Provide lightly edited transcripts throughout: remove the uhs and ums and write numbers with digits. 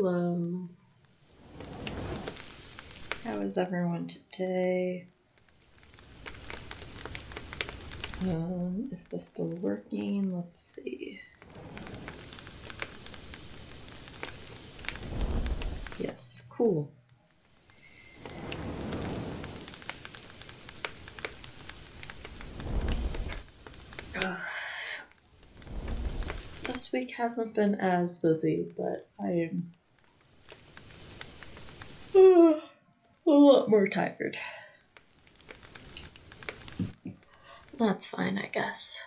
Hello. How is everyone today? Is this still working? Let's see. Yes, cool. This week hasn't been as busy, but I am a lot more tired. That's fine, I guess.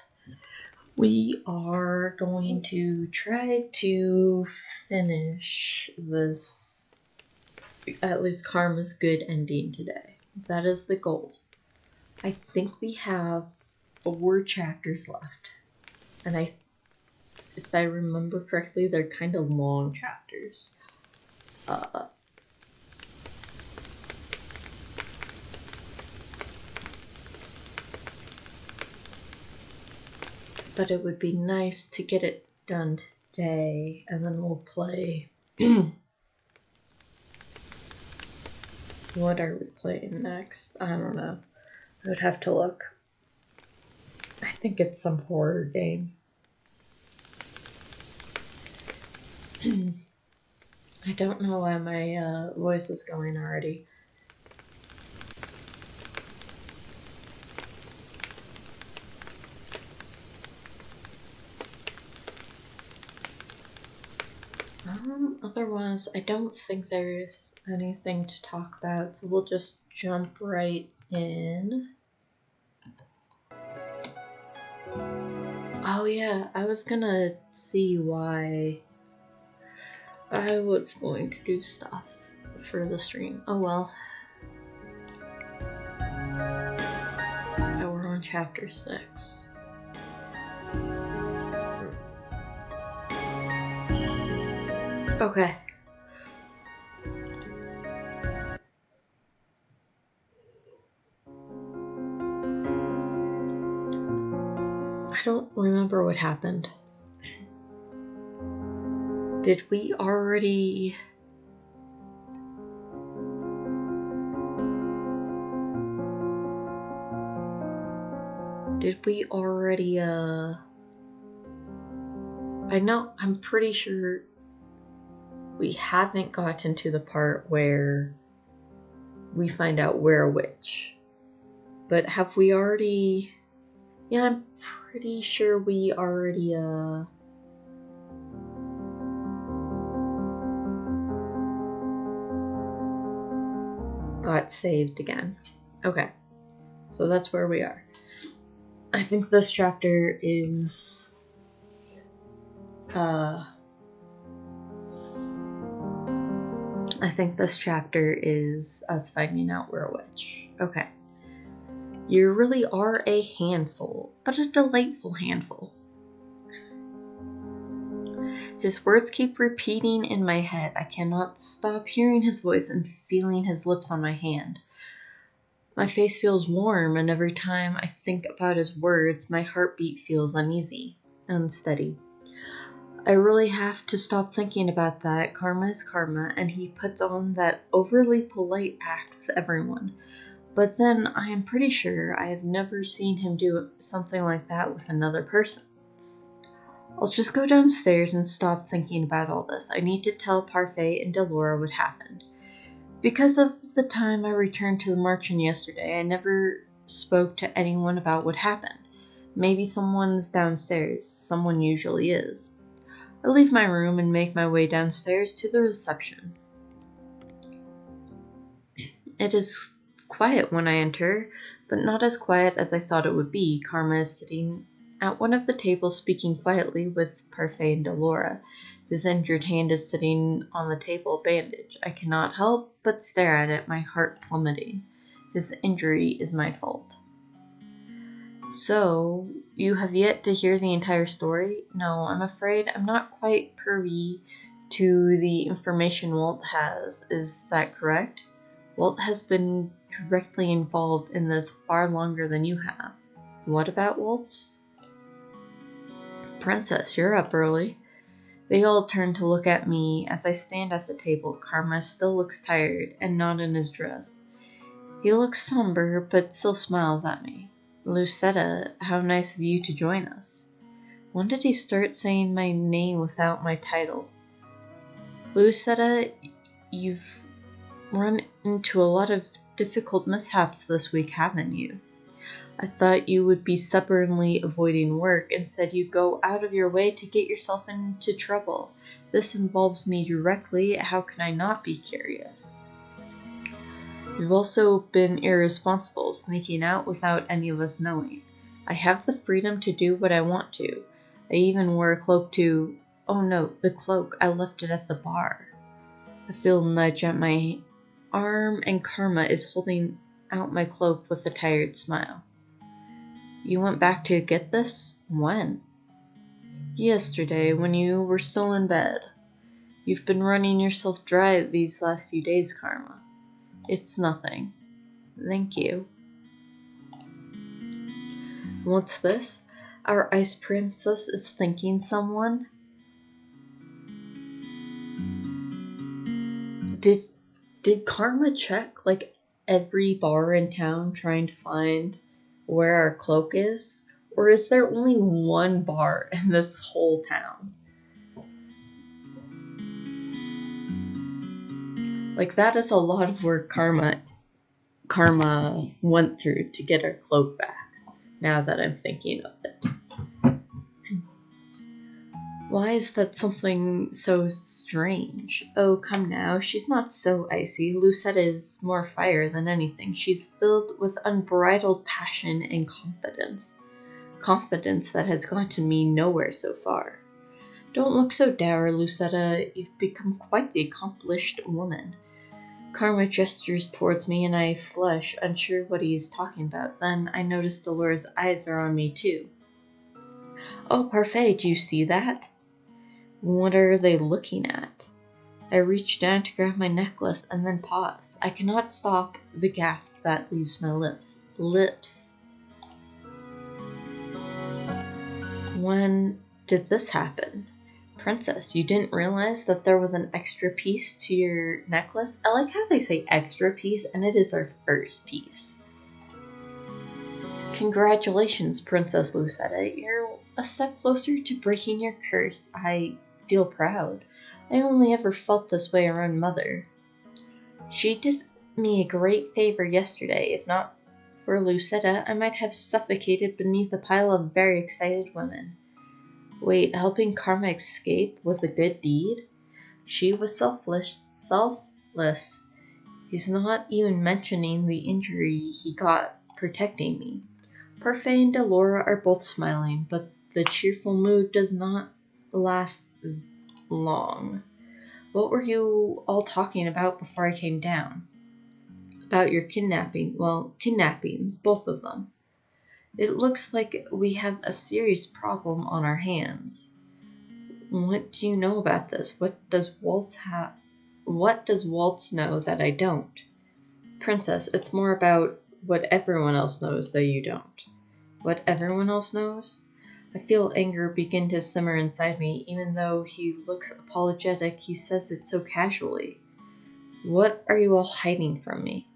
We are going to try to finish this, at least Karma's good ending today. That is the goal. I think we have 4 chapters left. And if I remember correctly, they're kind of long chapters. But it would be nice to get it done today, and then we'll play. What are we playing next? I don't know. I would have to look. I think it's some horror game. I don't know why my voice is going already. Otherwise, I don't think there's anything to talk about, so we'll just jump right in. Oh yeah, I was gonna see why I was going to do stuff for the stream. Oh well. Oh, we're on chapter 6. Okay. I don't remember what happened. Did we already... I'm pretty sure we haven't gotten to the part where we find out we're a witch. But have we already... Yeah, I'm pretty sure we already, got saved again. Okay. So that's where we are. I think this chapter is... I think this chapter is us finding out we're a witch. Okay. You really are a handful, but a delightful handful. His words keep repeating in my head. I cannot stop hearing his voice and feeling his lips on my hand. My face feels warm, and every time I think about his words, my heartbeat feels uneasy, unsteady. I really have to stop thinking about that. Karma is karma, and he puts on that overly polite act with everyone. But then I am pretty sure I have never seen him do something like that with another person. I'll just go downstairs and stop thinking about all this. I need to tell Parfait and Delora what happened. Because of the time I returned to the Marchand yesterday, I never spoke to anyone about what happened. Maybe someone's downstairs. Someone usually is. I leave my room and make my way downstairs to the reception. It is quiet when I enter, but not as quiet as I thought it would be. Karma is sitting at one of the tables speaking quietly with Parfait and Delora. His injured hand is sitting on the table, bandaged. I cannot help but stare at it, my heart plummeting. His injury is my fault. So, you have yet to hear the entire story? No, I'm afraid I'm not quite privy to the information Walt has. Is that correct? Walt has been directly involved in this far longer than you have. What about Waltz? Princess, you're up early. They all turn to look at me as I stand at the table. Karma still looks tired and not in his dress. He looks somber, but still smiles at me. Lucetta, how nice of you to join us. When did he start saying my name without my title? Lucetta, you've run into a lot of difficult mishaps this week, haven't you? I thought you would be stubbornly avoiding work. Instead, you go out of your way to get yourself into trouble. This involves me directly. How can I not be curious? You've also been irresponsible, sneaking out without any of us knowing. I have the freedom to do what I want to. I even wore a cloak to... Oh no, the cloak. I left it at the bar. I feel a nudge at my arm, and Karma is holding out my cloak with a tired smile. You went back to get this? When? Yesterday, when you were still in bed. You've been running yourself dry these last few days, Karma. It's nothing. Thank you. What's this? Our ice princess is thanking someone? Did Karma check, like, every bar in town trying to find where our cloak is? Or is there only one bar in this whole town? Like, that is a lot of work Karma went through to get her cloak back, now that I'm thinking of it. Why is that something so strange? Oh, come now, she's not so icy. Lucetta is more fire than anything. She's filled with unbridled passion and confidence. Confidence that has gotten me nowhere so far. Don't look so dour, Lucetta. You've become quite the accomplished woman. Karma gestures towards me and I flush, unsure what he's talking about. Then I notice Dolores' eyes are on me too. Oh, Parfait, do you see that? What are they looking at? I reach down to grab my necklace and then pause. I cannot stop the gasp that leaves my lips. When did this happen? Princess, you didn't realize that there was an extra piece to your necklace? I like how they say extra piece, and it is our first piece. Congratulations, Princess Lucetta. You're a step closer to breaking your curse. I feel proud. I only ever felt this way around Mother. She did me a great favor yesterday. If not for Lucetta, I might have suffocated beneath a pile of very excited women. Wait, helping Karma escape was a good deed? She was selfless. He's not even mentioning the injury he got protecting me. Parfait and Delora are both smiling, but the cheerful mood does not last long. What were you all talking about before I came down? About your kidnapping. Well, kidnappings, both of them. It looks like we have a serious problem on our hands. What do you know about this? What does Waltz know that I don't? Princess, it's more about what everyone else knows that you don't. What everyone else knows? I feel anger begin to simmer inside me. Even though he looks apologetic, he says it so casually. What are you all hiding from me?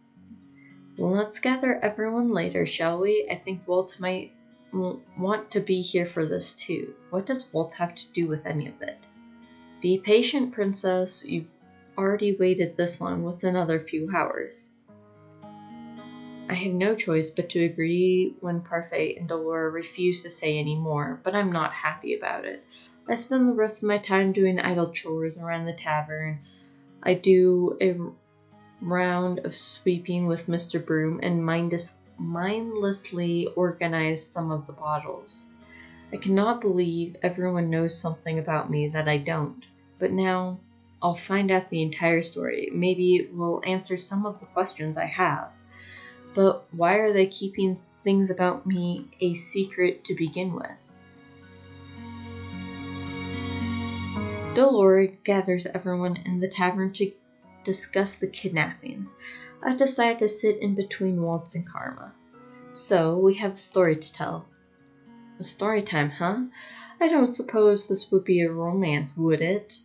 Well, let's gather everyone later, shall we? I think Waltz might want to be here for this too. What does Waltz have to do with any of it? Be patient, Princess. You've already waited this long. What's another few hours? I have no choice but to agree when Parfait and Delora refuse to say any more, but I'm not happy about it. I spend the rest of my time doing idle chores around the tavern. I do a round of sweeping with Mr. Broom and mindlessly organize some of the bottles. I cannot believe everyone knows something about me that I don't, but now I'll find out the entire story. Maybe it will answer some of the questions I have. But why are they keeping things about me a secret to begin with? Delora gathers everyone in the tavern to discuss the kidnappings. I decide to sit in between Waltz and Karma. So, we have a story to tell. A story time, huh? I don't suppose this would be a romance, would it?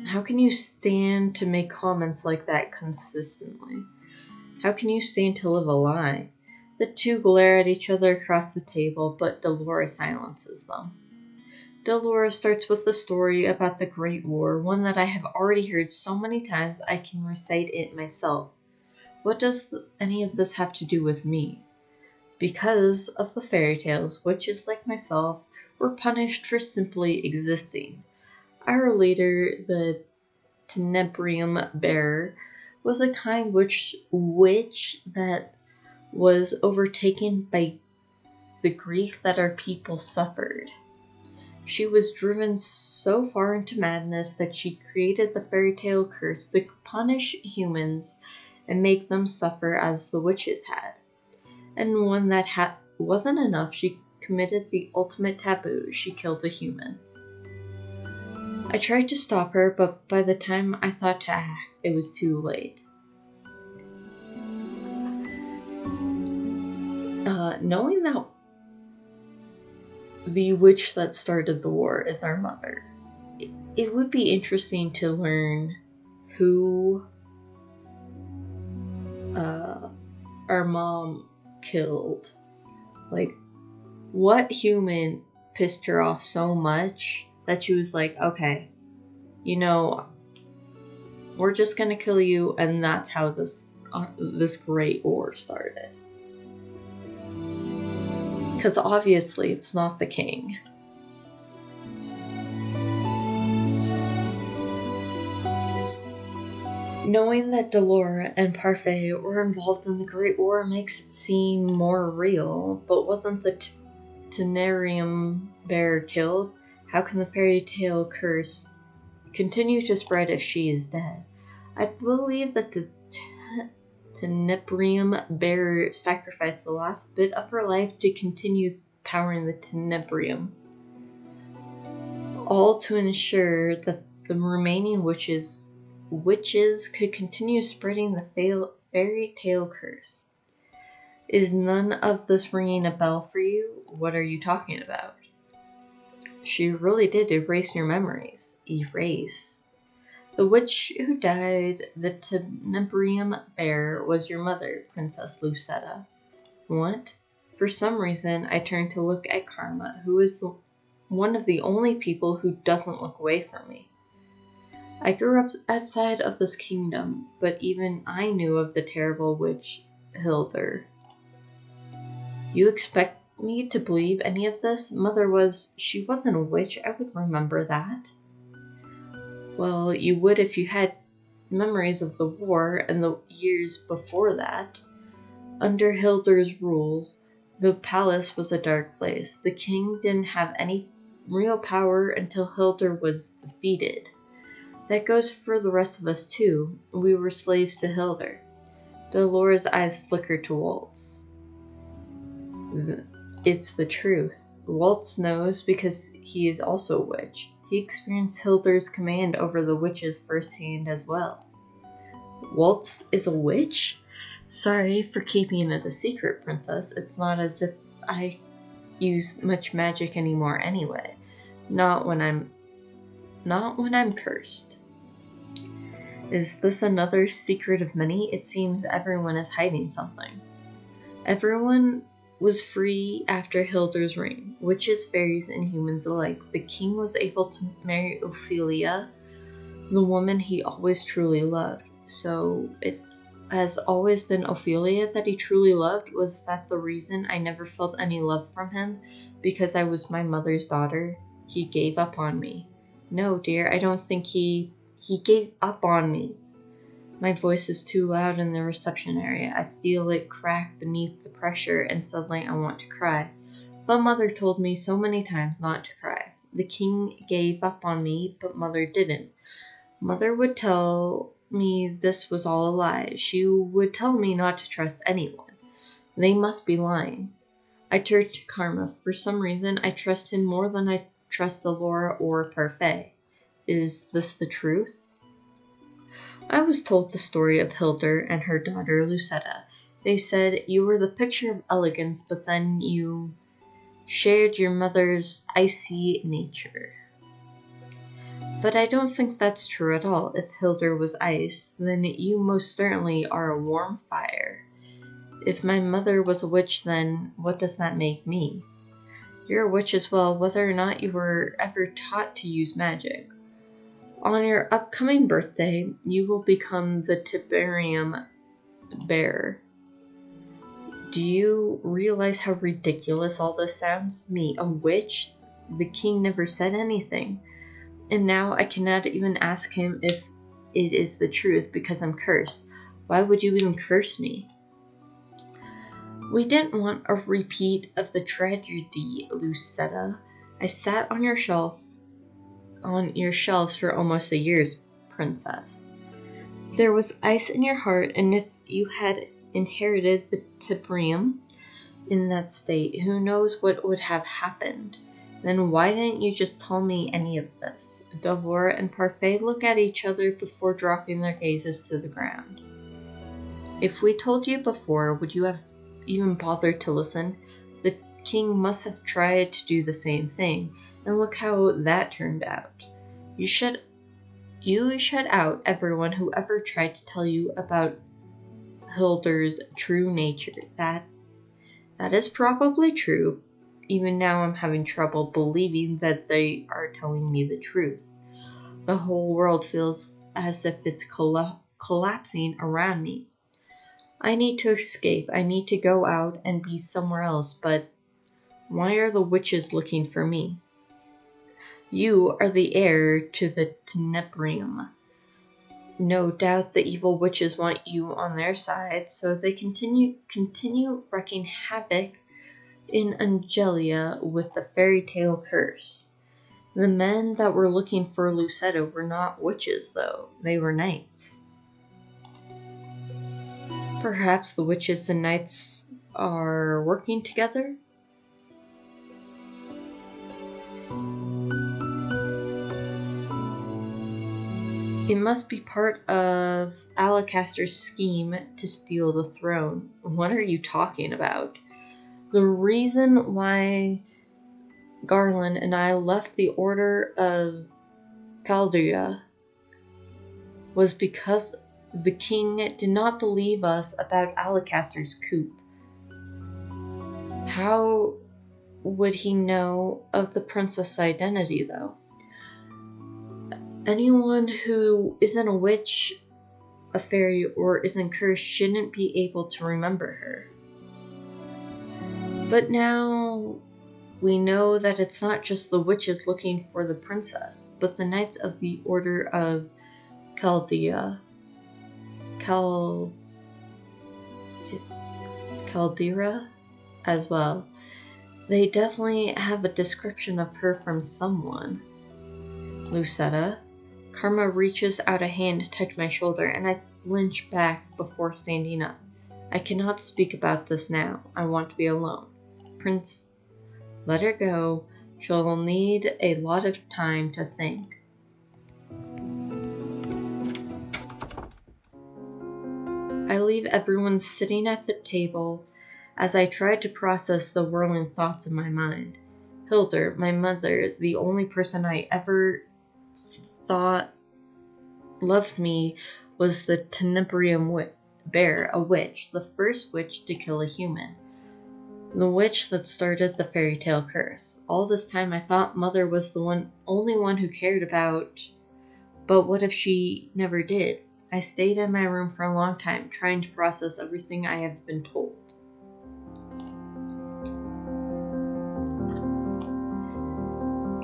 How can you stand to make comments like that consistently? How can you stand to live a lie? The two glare at each other across the table, but Dolores silences them. Dolores starts with the story about the Great War, one that I have already heard so many times I can recite it myself. What does any of this have to do with me? Because of the fairy tales, witches like myself were punished for simply existing. Our leader, the Tenebrium Bearer, was a kind witch that was overtaken by the grief that our people suffered. She was driven so far into madness that she created the fairy tale curse to punish humans and make them suffer as the witches had. And when that wasn't enough, she committed the ultimate taboo. She killed a human. I tried to stop her, but by the time I thought to act, it was too late. Knowing that the witch that started the war is our mother, it would be interesting to learn who our mom killed. Like, what human pissed her off so much that she was like, okay, we're just gonna kill you, and that's how this great war started. Because obviously it's not the king. Knowing that Delora and Parfait were involved in the Great War makes it seem more real, but wasn't the Tenerium bear killed? How can the fairy tale curse continue to spread if she is dead? I believe that the Tenebrium bear sacrificed the last bit of her life to continue powering the Tenebrium, all to ensure that the remaining witches could continue spreading the fairy tale curse. Is none of this ringing a bell for you? What are you talking about? She really did erase your memories. Erase. The witch who died, the Tenebrium bear, was your mother, Princess Lucetta. What? For some reason, I turned to look at Karma, who is one of the only people who doesn't look away from me. I grew up outside of this kingdom, but even I knew of the terrible witch, Hildur. You expect me to believe any of this? She wasn't a witch, I would remember that. Well, you would if you had memories of the war and the years before that. Under Hildur's rule, the palace was a dark place. The king didn't have any real power until Hildur was defeated. That goes for the rest of us too. We were slaves to Hildur. Dolores' eyes flickered to Waltz. It's the truth. Waltz knows because he is also a witch. He experienced Hildur's command over the witches firsthand as well. Waltz is a witch? Sorry for keeping it a secret, Princess. It's not as if I use much magic anymore anyway. Not when I'm cursed. Is this another secret of many? It seems everyone is hiding something. Everyone was free after Hildur's reign, witches, fairies, and humans alike. The king was able to marry Ophelia, the woman he always truly loved. So it has always been Ophelia that he truly loved? Was that the reason I never felt any love from him? Because I was my mother's daughter? He gave up on me. No, dear, I don't think he gave up on me. My voice is too loud in the reception area. I feel it crack beneath the pressure, and suddenly I want to cry. But Mother told me so many times not to cry. The king gave up on me, but Mother didn't. Mother would tell me this was all a lie. She would tell me not to trust anyone. They must be lying. I turned to Karma. For some reason, I trust him more than I trust Delora or Parfait. Is this the truth? I was told the story of Hildur and her daughter Lucetta. They said you were the picture of elegance, but then you shared your mother's icy nature. But I don't think that's true at all. If Hildur was ice, then you most certainly are a warm fire. If my mother was a witch, then what does that make me? You're a witch as well, whether or not you were ever taught to use magic. On your upcoming birthday, you will become the Tiberium bear. Do you realize how ridiculous all this sounds? Me, a witch? The king never said anything. And now I cannot even ask him if it is the truth because I'm cursed. Why would you even curse me? We didn't want a repeat of the tragedy, Lucetta. I sat on your shelves for almost a year, princess. There was ice in your heart, and if you had inherited the Tibrium in that state, who knows what would have happened? Then why didn't you just tell me any of this? Delvora and Parfait look at each other before dropping their gazes to the ground. If we told you before, would you have even bothered to listen? The king must have tried to do the same thing, and look how that turned out. You shut out everyone who ever tried to tell you about Hildur's true nature. That is probably true. Even now I'm having trouble believing that they are telling me the truth. The whole world feels as if it's collapsing around me. I need to escape. I need to go out and be somewhere else, but why are the witches looking for me? You are the heir to the Tenebrium. No doubt the evil witches want you on their side, so they continue wreaking havoc in Angelia with the fairy tale curse. The men that were looking for Lucetta were not witches, though. They were knights. Perhaps the witches and knights are working together? It must be part of Alacaster's scheme to steal the throne. What are you talking about? The reason why Garland and I left the Order of Chaldea was because the king did not believe us about Alacaster's coup. How would he know of the princess' identity, though? Anyone who isn't a witch, a fairy, or isn't cursed shouldn't be able to remember her. But now we know that it's not just the witches looking for the princess, but the knights of the Order of Chaldea. Caldera as well. They definitely have a description of her from someone. Lucetta. Karma reaches out a hand to touch my shoulder, and I flinch back before standing up. I cannot speak about this now. I want to be alone. Prince, let her go. She'll need a lot of time to think. I leave everyone sitting at the table as I try to process the whirling thoughts in my mind. Hildur, my mother, the only person I ever thought loved me, was the Tenebrium bear, a witch, the first witch to kill a human. The witch that started the fairy tale curse. All this time I thought Mother was the only one who cared about, but what if she never did? I stayed in my room for a long time, trying to process everything I have been told.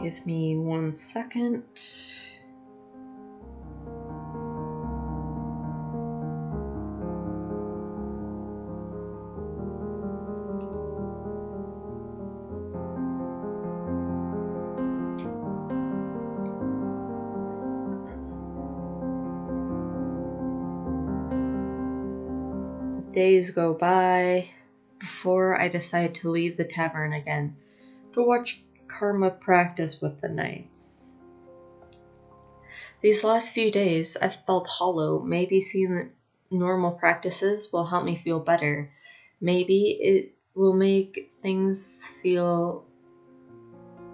Give me 1 second. Days go by before I decide to leave the tavern again to watch Karma practice with the knights. These last few days I've felt hollow. Maybe seeing the normal practices will help me feel better. Maybe it will make things feel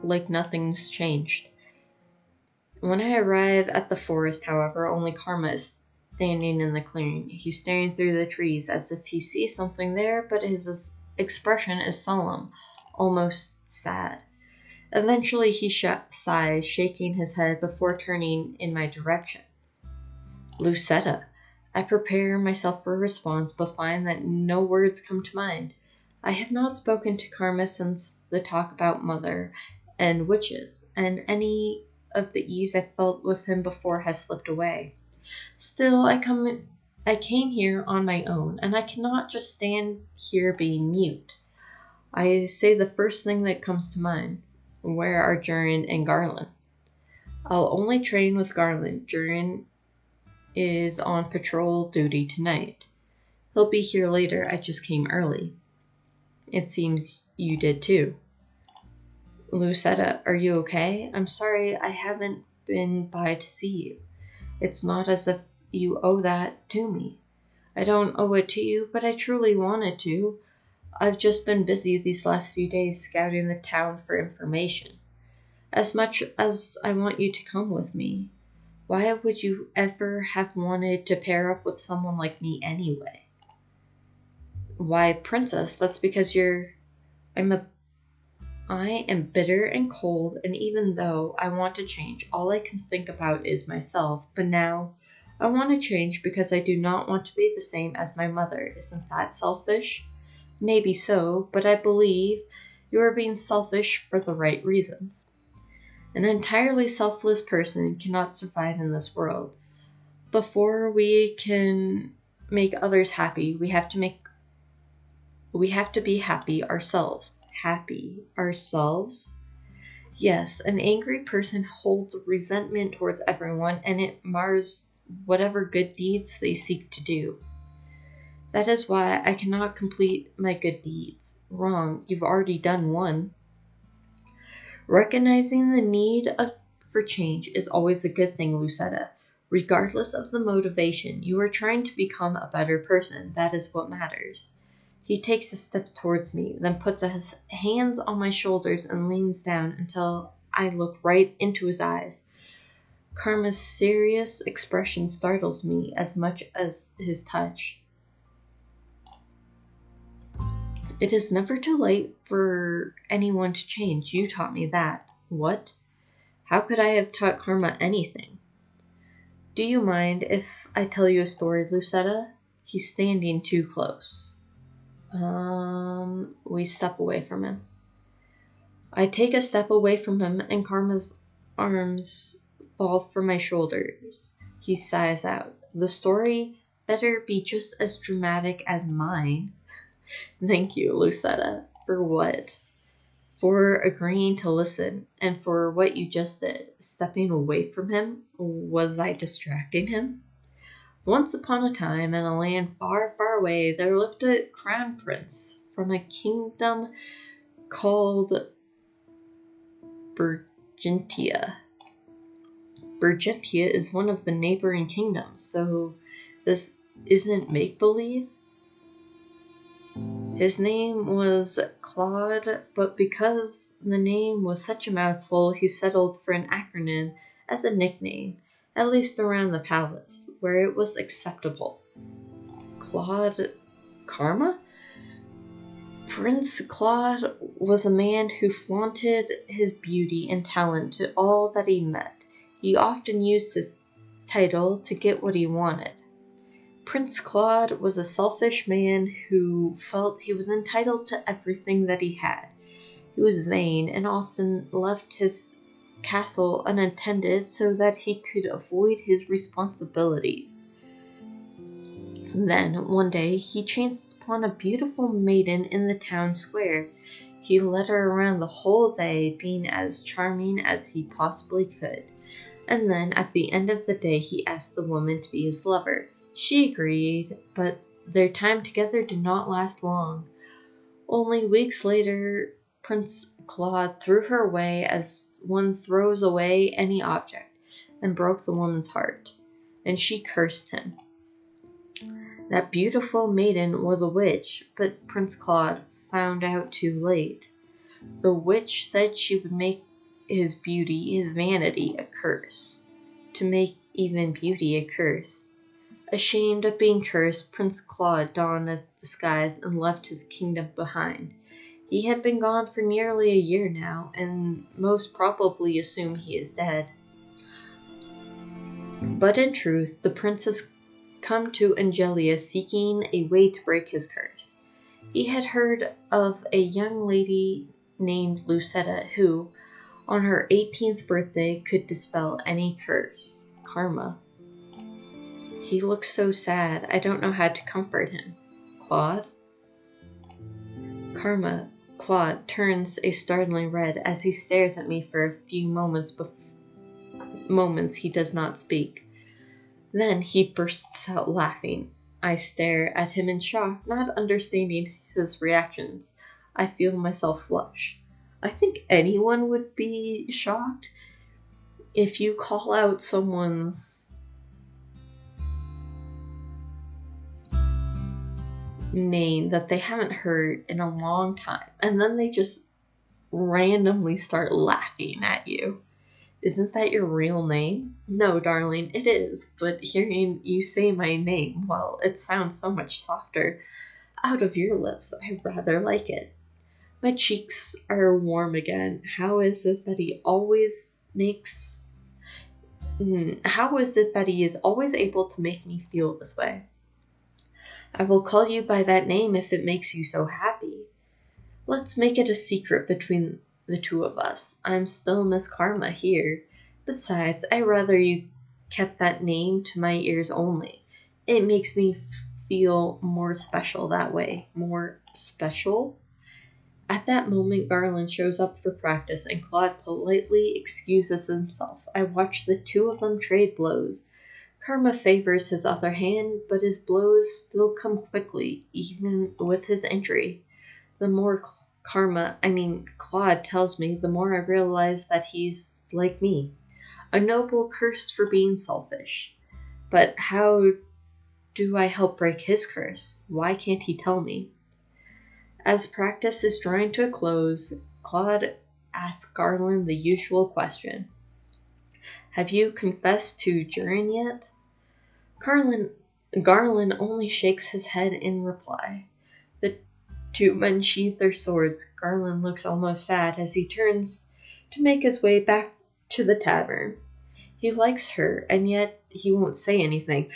like nothing's changed. When I arrive at the forest, however, only Karma is standing in the clearing. He's staring through the trees as if he sees something there, but his expression is solemn, almost sad. Eventually, he sighs, shaking his head before turning in my direction. Lucetta. I prepare myself for a response, but find that no words come to mind. I have not spoken to Karma since the talk about mother and witches, and any of the ease I felt with him before has slipped away. Still, I came here on my own, and I cannot just stand here being mute. I say the first thing that comes to mind. Where are Durin and Garland? I'll only train with Garland. Durin is on patrol duty tonight. He'll be here later. I just came early. It seems you did too. Lucetta, are you okay? I'm sorry I haven't been by to see you. It's not as if you owe that to me. I don't owe it to you, but I truly wanted to. I've just been busy these last few days scouting the town for information. As much as I want you to come with me, why would you ever have wanted to pair up with someone like me anyway? Why, Princess, that's because I am bitter and cold, and even though I want to change, all I can think about is myself. But now, I want to change because I do not want to be the same as my mother. Isn't that selfish? Maybe so, but I believe you are being selfish for the right reasons. An entirely selfless person cannot survive in this world. Before we can make others happy, we have to be happy ourselves. Happy ourselves? Yes, an angry person holds resentment towards everyone, and it mars whatever good deeds they seek to do. That is why I cannot complete my good deeds. Wrong, you've already done one. Recognizing the need for change is always a good thing, Lucetta. Regardless of the motivation, you are trying to become a better person. That is what matters. He takes a step towards me, then puts his hands on my shoulders and leans down until I look right into his eyes. Karma's serious expression startles me as much as his touch. It is never too late for anyone to change. You taught me that. What? How could I have taught Karma anything? Do you mind if I tell you a story, Lucetta? He's standing too close. We step away from him. I take a step away from him, and Karma's arms fall from my shoulders. He sighs out. The story better be just as dramatic as mine. Thank you, Lucetta. For what? For agreeing to listen, and for what you just did, stepping away from him. Was I distracting him? Once upon a time, in a land far, far away, there lived a crown prince from a kingdom called Bergentia. Bergentia is one of the neighboring kingdoms, so this isn't make-believe? His name was Claude, but because the name was such a mouthful, he settled for an acronym as a nickname, at least around the palace, where it was acceptable. Claude Karma? Prince Claude was a man who flaunted his beauty and talent to all that he met. He often used his title to get what he wanted. Prince Claude was a selfish man who felt he was entitled to everything that he had. He was vain and often left his castle unattended so that he could avoid his responsibilities. Then, one day, he chanced upon a beautiful maiden in the town square. He led her around the whole day, being as charming as he possibly could. And then, at the end of the day, he asked the woman to be his lover. She agreed, but their time together did not last long. Only weeks later, Prince Claude threw her away as one throws away any object, and broke the woman's heart, and she cursed him. That beautiful maiden was a witch, but Prince Claude found out too late. The witch said she would make his beauty, his vanity, a curse. To make even beauty a curse. Ashamed of being cursed, Prince Claude donned a disguise and left his kingdom behind. He had been gone for nearly a year now, and most probably assumed he is dead. But in truth, the prince has come to Angelia seeking a way to break his curse. He had heard of a young lady named Lucetta who, on her 18th birthday, could dispel any curse. Karma. He looks so sad. I don't know how to comfort him. Claude? Karma. Claude turns a startling red as he stares at me for a few moments he does not speak. Then he bursts out laughing. I stare at him in shock, not understanding his reactions. I feel myself flush. I think anyone would be shocked if you call out someone's name that they haven't heard in a long time, and then they just randomly start laughing at you. Isn't that your real name? No, darling, it is, but hearing you say my name, well, it sounds so much softer out of your lips. I rather like it. My cheeks are warm again. How is it that he is always able to make me feel this way? I will call you by that name if it makes you so happy. Let's make it a secret between the two of us. I'm still Miss Karma here. Besides, I'd rather you kept that name to my ears only. It makes me feel more special that way. More special? At that moment, Garland shows up for practice and Claude politely excuses himself. I watch the two of them trade blows. Karma favors his other hand, but his blows still come quickly, even with his injury. The more Claude tells me, the more I realize that he's like me. A noble cursed for being selfish. But how do I help break his curse? Why can't he tell me? As practice is drawing to a close, Claude asks Garland the usual question. Have you confessed to Durin yet? Garland only shakes his head in reply. The two men sheathe their swords. Garland looks almost sad as he turns to make his way back to the tavern. He likes her, and yet he won't say anything.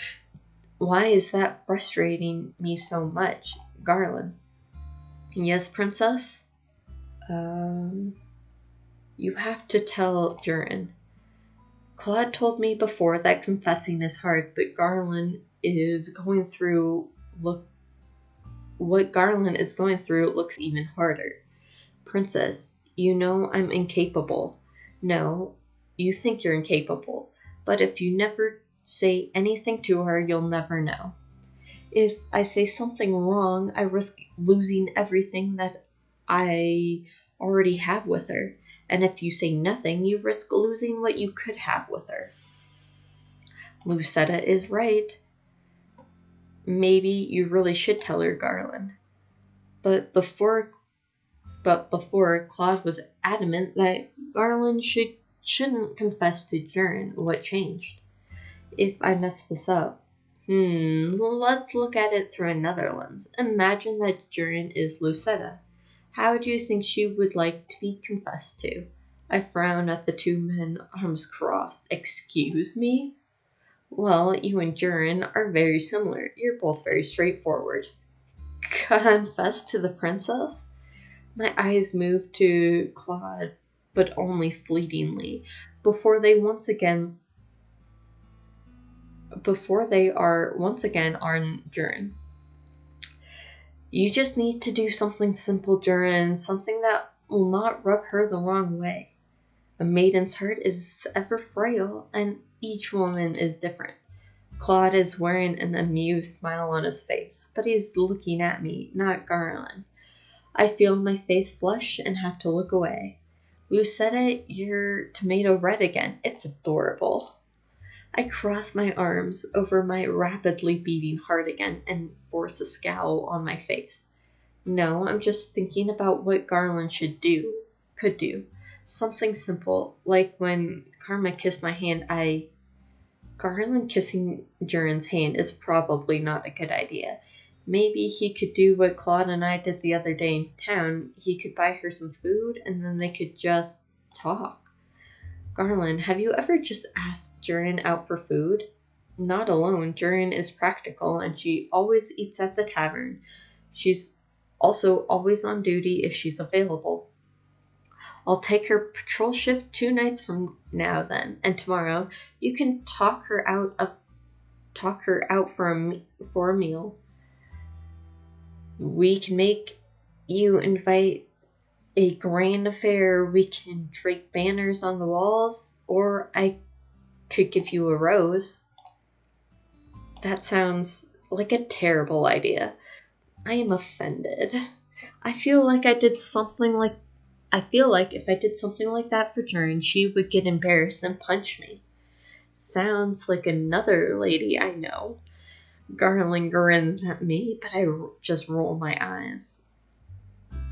Why is that frustrating me so much? Garland. Yes, princess? You have to tell Durin. Claude told me before that confessing is hard, but what Garland is going through looks even harder. Princess, you know I'm incapable. No, you think you're incapable, but if you never say anything to her, you'll never know. If I say something wrong, I risk losing everything that I already have with her. And if you say nothing, you risk losing what you could have with her. Lucetta is right. Maybe you really should tell her, Garland. But before Claude was adamant that Garland shouldn't confess to Durin. What changed? If I mess this up, let's look at it through another lens. Imagine that Durin is Lucetta. How do you think she would like to be confessed to? I frown at the two men, arms crossed. Excuse me? Well, you and Durin are very similar. You're both very straightforward. Confess to the princess? My eyes move to Claude, but only fleetingly, before they are once again on Durin. You just need to do something simple, Durin, something that will not rub her the wrong way. A maiden's heart is ever frail, and each woman is different. Claude is wearing an amused smile on his face, but he's looking at me, not Garland. I feel my face flush and have to look away. Lucetta, you're tomato red again. It's adorable. I cross my arms over my rapidly beating heart again and force a scowl on my face. No, I'm just thinking about what Garland could do. Something simple, like when Karma kissed my hand. Garland kissing Durin's hand is probably not a good idea. Maybe he could do what Claude and I did the other day in town. He could buy her some food and then they could just talk. Garland, have you ever just asked Durin out for food? Not alone. Durin is practical and she always eats at the tavern. She's also always on duty if she's available. I'll take her patrol shift 2 nights from now then, and tomorrow you can talk her out for a meal. We can make you invite a grand affair. We can drape banners on the walls, or I could give you a rose. That sounds like a terrible idea. I am offended. I feel like if I did something like that for Durin, she would get embarrassed and punch me. Sounds like another lady I know. Garland grins at me, but I just roll my eyes.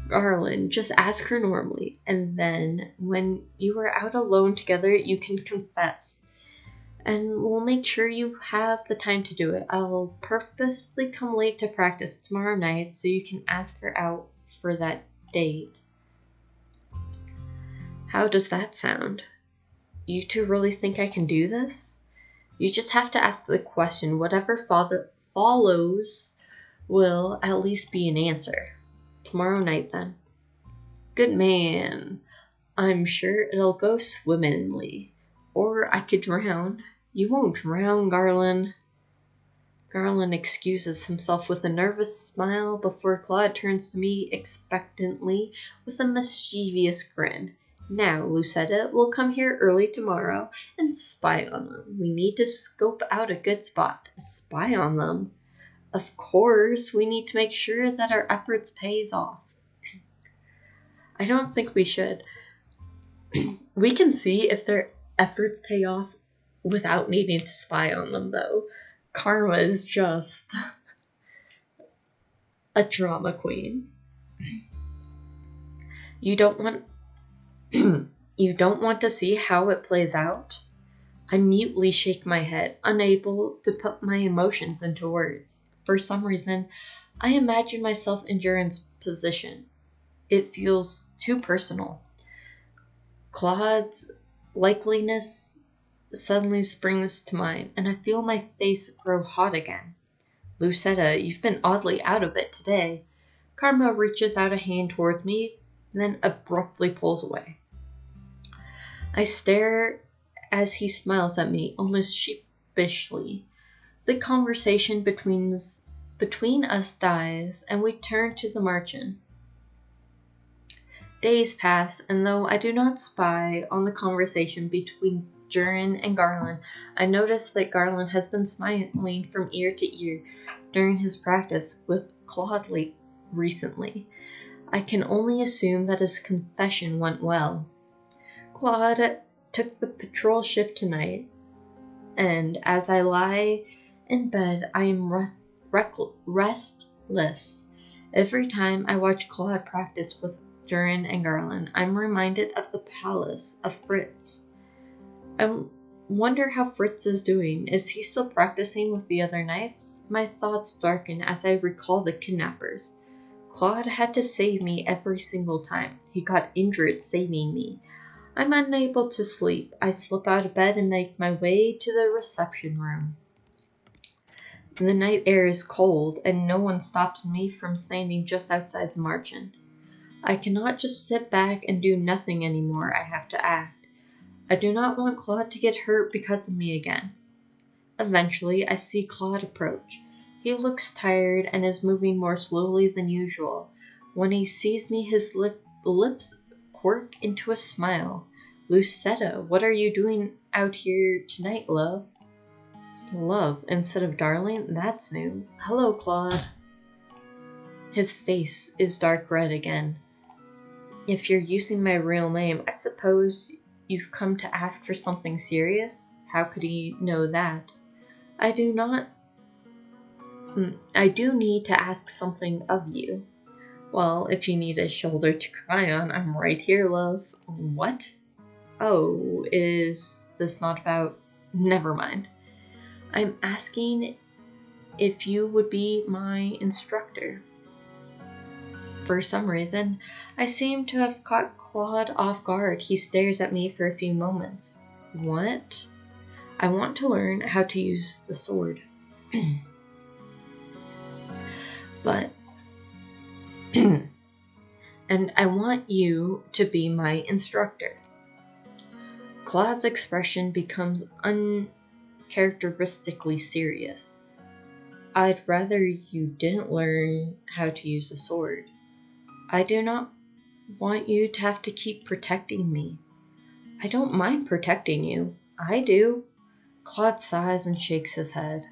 Garland, just ask her normally, and then when you are out alone together, you can confess. And we'll make sure you have the time to do it. I'll purposely come late to practice tomorrow night so you can ask her out for that date. How does that sound? You two really think I can do this? You just have to ask the question. Whatever follows will at least be an answer. Tomorrow night, then. Good man. I'm sure it'll go swimmingly. Or I could drown. You won't drown, Garland. Garland excuses himself with a nervous smile before Claude turns to me expectantly with a mischievous grin. Now, Lucetta, we'll come here early tomorrow and spy on them. We need to scope out a good spot. Spy on them? Of course, we need to make sure that our efforts pays off. I don't think we should. We can see if their efforts pay off without needing to spy on them, though. Karma is just a drama queen. You don't want to see how it plays out? I mutely shake my head, unable to put my emotions into words. For some reason, I imagine myself in Durin's position. It feels too personal. Claude's likeliness suddenly springs to mind, and I feel my face grow hot again. Lucetta, you've been oddly out of it today. Karma reaches out a hand towards me, then abruptly pulls away. I stare as he smiles at me, almost sheepishly. The conversation between us dies, and we turn to the margin. Days pass, and though I do not spy on the conversation between Durin and Garland, I notice that Garland has been smiling from ear to ear during his practice with Claude recently. I can only assume that his confession went well. Claude took the patrol shift tonight, and as I lie in bed, I am restless. Every time I watch Claude practice with Durin and Garland, I'm reminded of the palace of Fritz. I wonder how Fritz is doing. Is he still practicing with the other knights? My thoughts darken as I recall the kidnappers. Claude had to save me every single time. He got injured saving me. I'm unable to sleep. I slip out of bed and make my way to the reception room. The night air is cold, and no one stops me from standing just outside the margin. I cannot just sit back and do nothing anymore. I have to act. I do not want Claude to get hurt because of me again. Eventually, I see Claude approach. He looks tired and is moving more slowly than usual. When he sees me, his lips quirk into a smile. Lucetta, what are you doing out here tonight, love? Love instead of darling? That's new. Hello, Claude. His face is dark red again. If you're using my real name, I suppose you've come to ask for something serious? How could he know that? I do need to ask something of you. Well, if you need a shoulder to cry on, I'm right here, love. What? Oh, is this not about... Never mind. I'm asking if you would be my instructor. For some reason, I seem to have caught Claude off guard. He stares at me for a few moments. What? I want to learn how to use the sword. But... and I want you to be my instructor. Claude's expression becomes uncharacteristically serious. I'd rather you didn't learn how to use a sword. I do not want you to have to keep protecting me. I don't mind protecting you. I do. Claude sighs and shakes his head.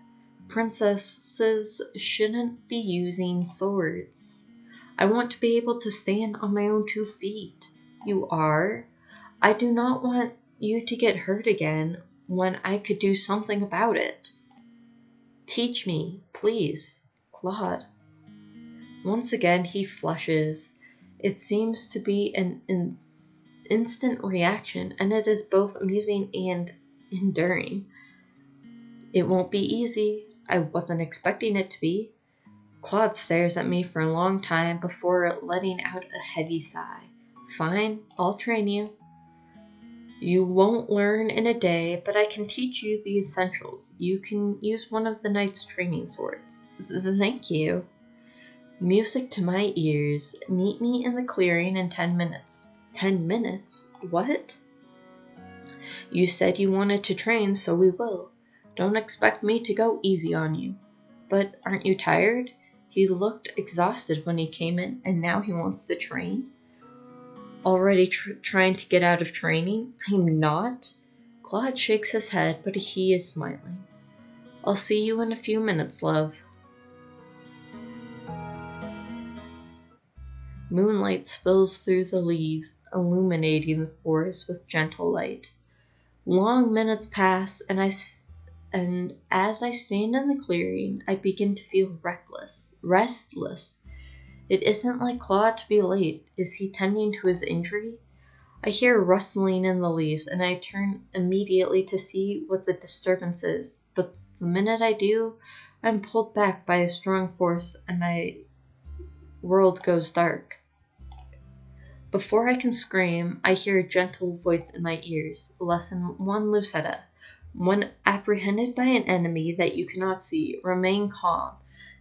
Princesses shouldn't be using swords. I want to be able to stand on my own 2 feet. You are. I do not want you to get hurt again when I could do something about it. Teach me, please, Claude. Once again he flushes. It seems to be an instant reaction, and it is both amusing and enduring. It won't be easy. I wasn't expecting it to be. Claude stares at me for a long time before letting out a heavy sigh. Fine, I'll train you. You won't learn in a day, but I can teach you the essentials. You can use one of the knight's training swords. Thank you. Music to my ears. Meet me in the clearing in 10 minutes. 10 minutes? What? You said you wanted to train, so we will. Don't expect me to go easy on you. But aren't you tired? He looked exhausted when he came in, and now he wants to train? Already trying to get out of training? I'm not. Claude shakes his head, but he is smiling. I'll see you in a few minutes, love. Moonlight spills through the leaves, illuminating the forest with gentle light. Long minutes pass, and as I stand in the clearing, I begin to feel restless. It isn't like Claude to be late. Is he tending to his injury? I hear rustling in the leaves, and I turn immediately to see what the disturbance is. But the minute I do, I'm pulled back by a strong force, and my world goes dark. Before I can scream, I hear a gentle voice in my ears. Lesson 1, Lucetta. When apprehended by an enemy that you cannot see, remain calm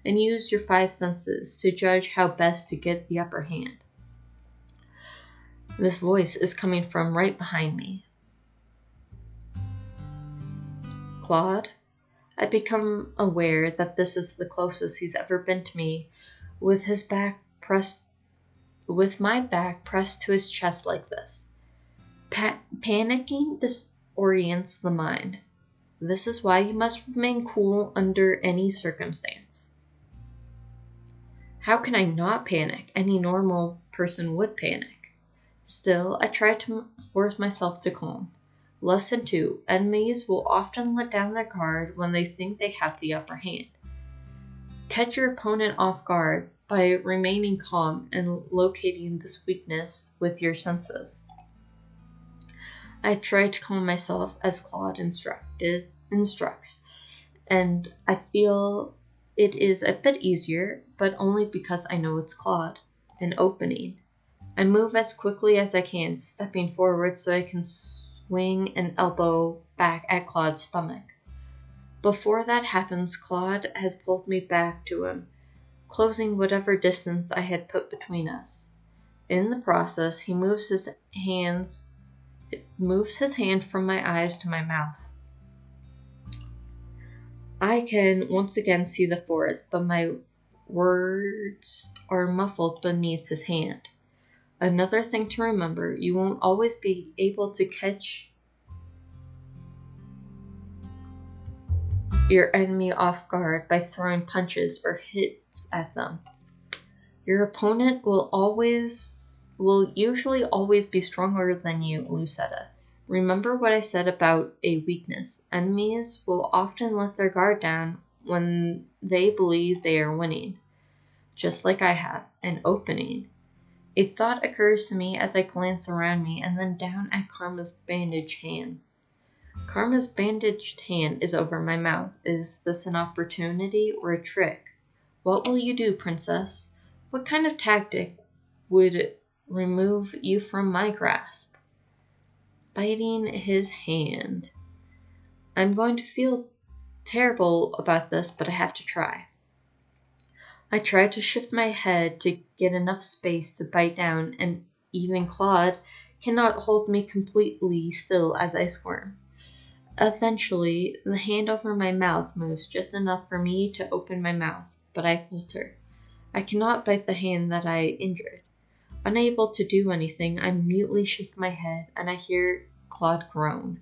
and use your 5 senses to judge how best to get the upper hand. This voice is coming from right behind me. Claude? I become aware that this is the closest he's ever been to me, with my back pressed to his chest like this. Panicking disorients the mind. This is why you must remain cool under any circumstance. How can I not panic? Any normal person would panic. Still, I try to force myself to calm. Lesson 2. Enemies will often let down their guard when they think they have the upper hand. Catch your opponent off guard by remaining calm and locating this weakness with your senses. I try to calm myself as Claude instructs, and I feel it is a bit easier, but only because I know it's Claude. An opening. I move as quickly as I can, stepping forward so I can swing an elbow back at Claude's stomach. Before that happens, Claude has pulled me back to him, closing whatever distance I had put between us. In the process, he moves his hand from my eyes to my mouth. I can once again see the forest, but my words are muffled beneath his hand. Another thing to remember, you won't always be able to catch your enemy off guard by throwing punches or hits at them. Your opponent will usually always be stronger than you, Lucetta. Remember what I said about a weakness. Enemies will often let their guard down when they believe they are winning. just like I have, an opening. A thought occurs to me as I glance around me and then down at Karma's bandaged hand. Karma's bandaged hand is over my mouth. Is this an opportunity or a trick? What will you do, princess? What kind of tactic would remove you from my grasp? Biting his hand. I'm going to feel terrible about this, but I have to try. I try to shift my head to get enough space to bite down, and even Claude cannot hold me completely still as I squirm. Eventually, the hand over my mouth moves just enough for me to open my mouth, but I falter. I cannot bite the hand that I injured. Unable to do anything, I mutely shake my head and I hear Claude groan.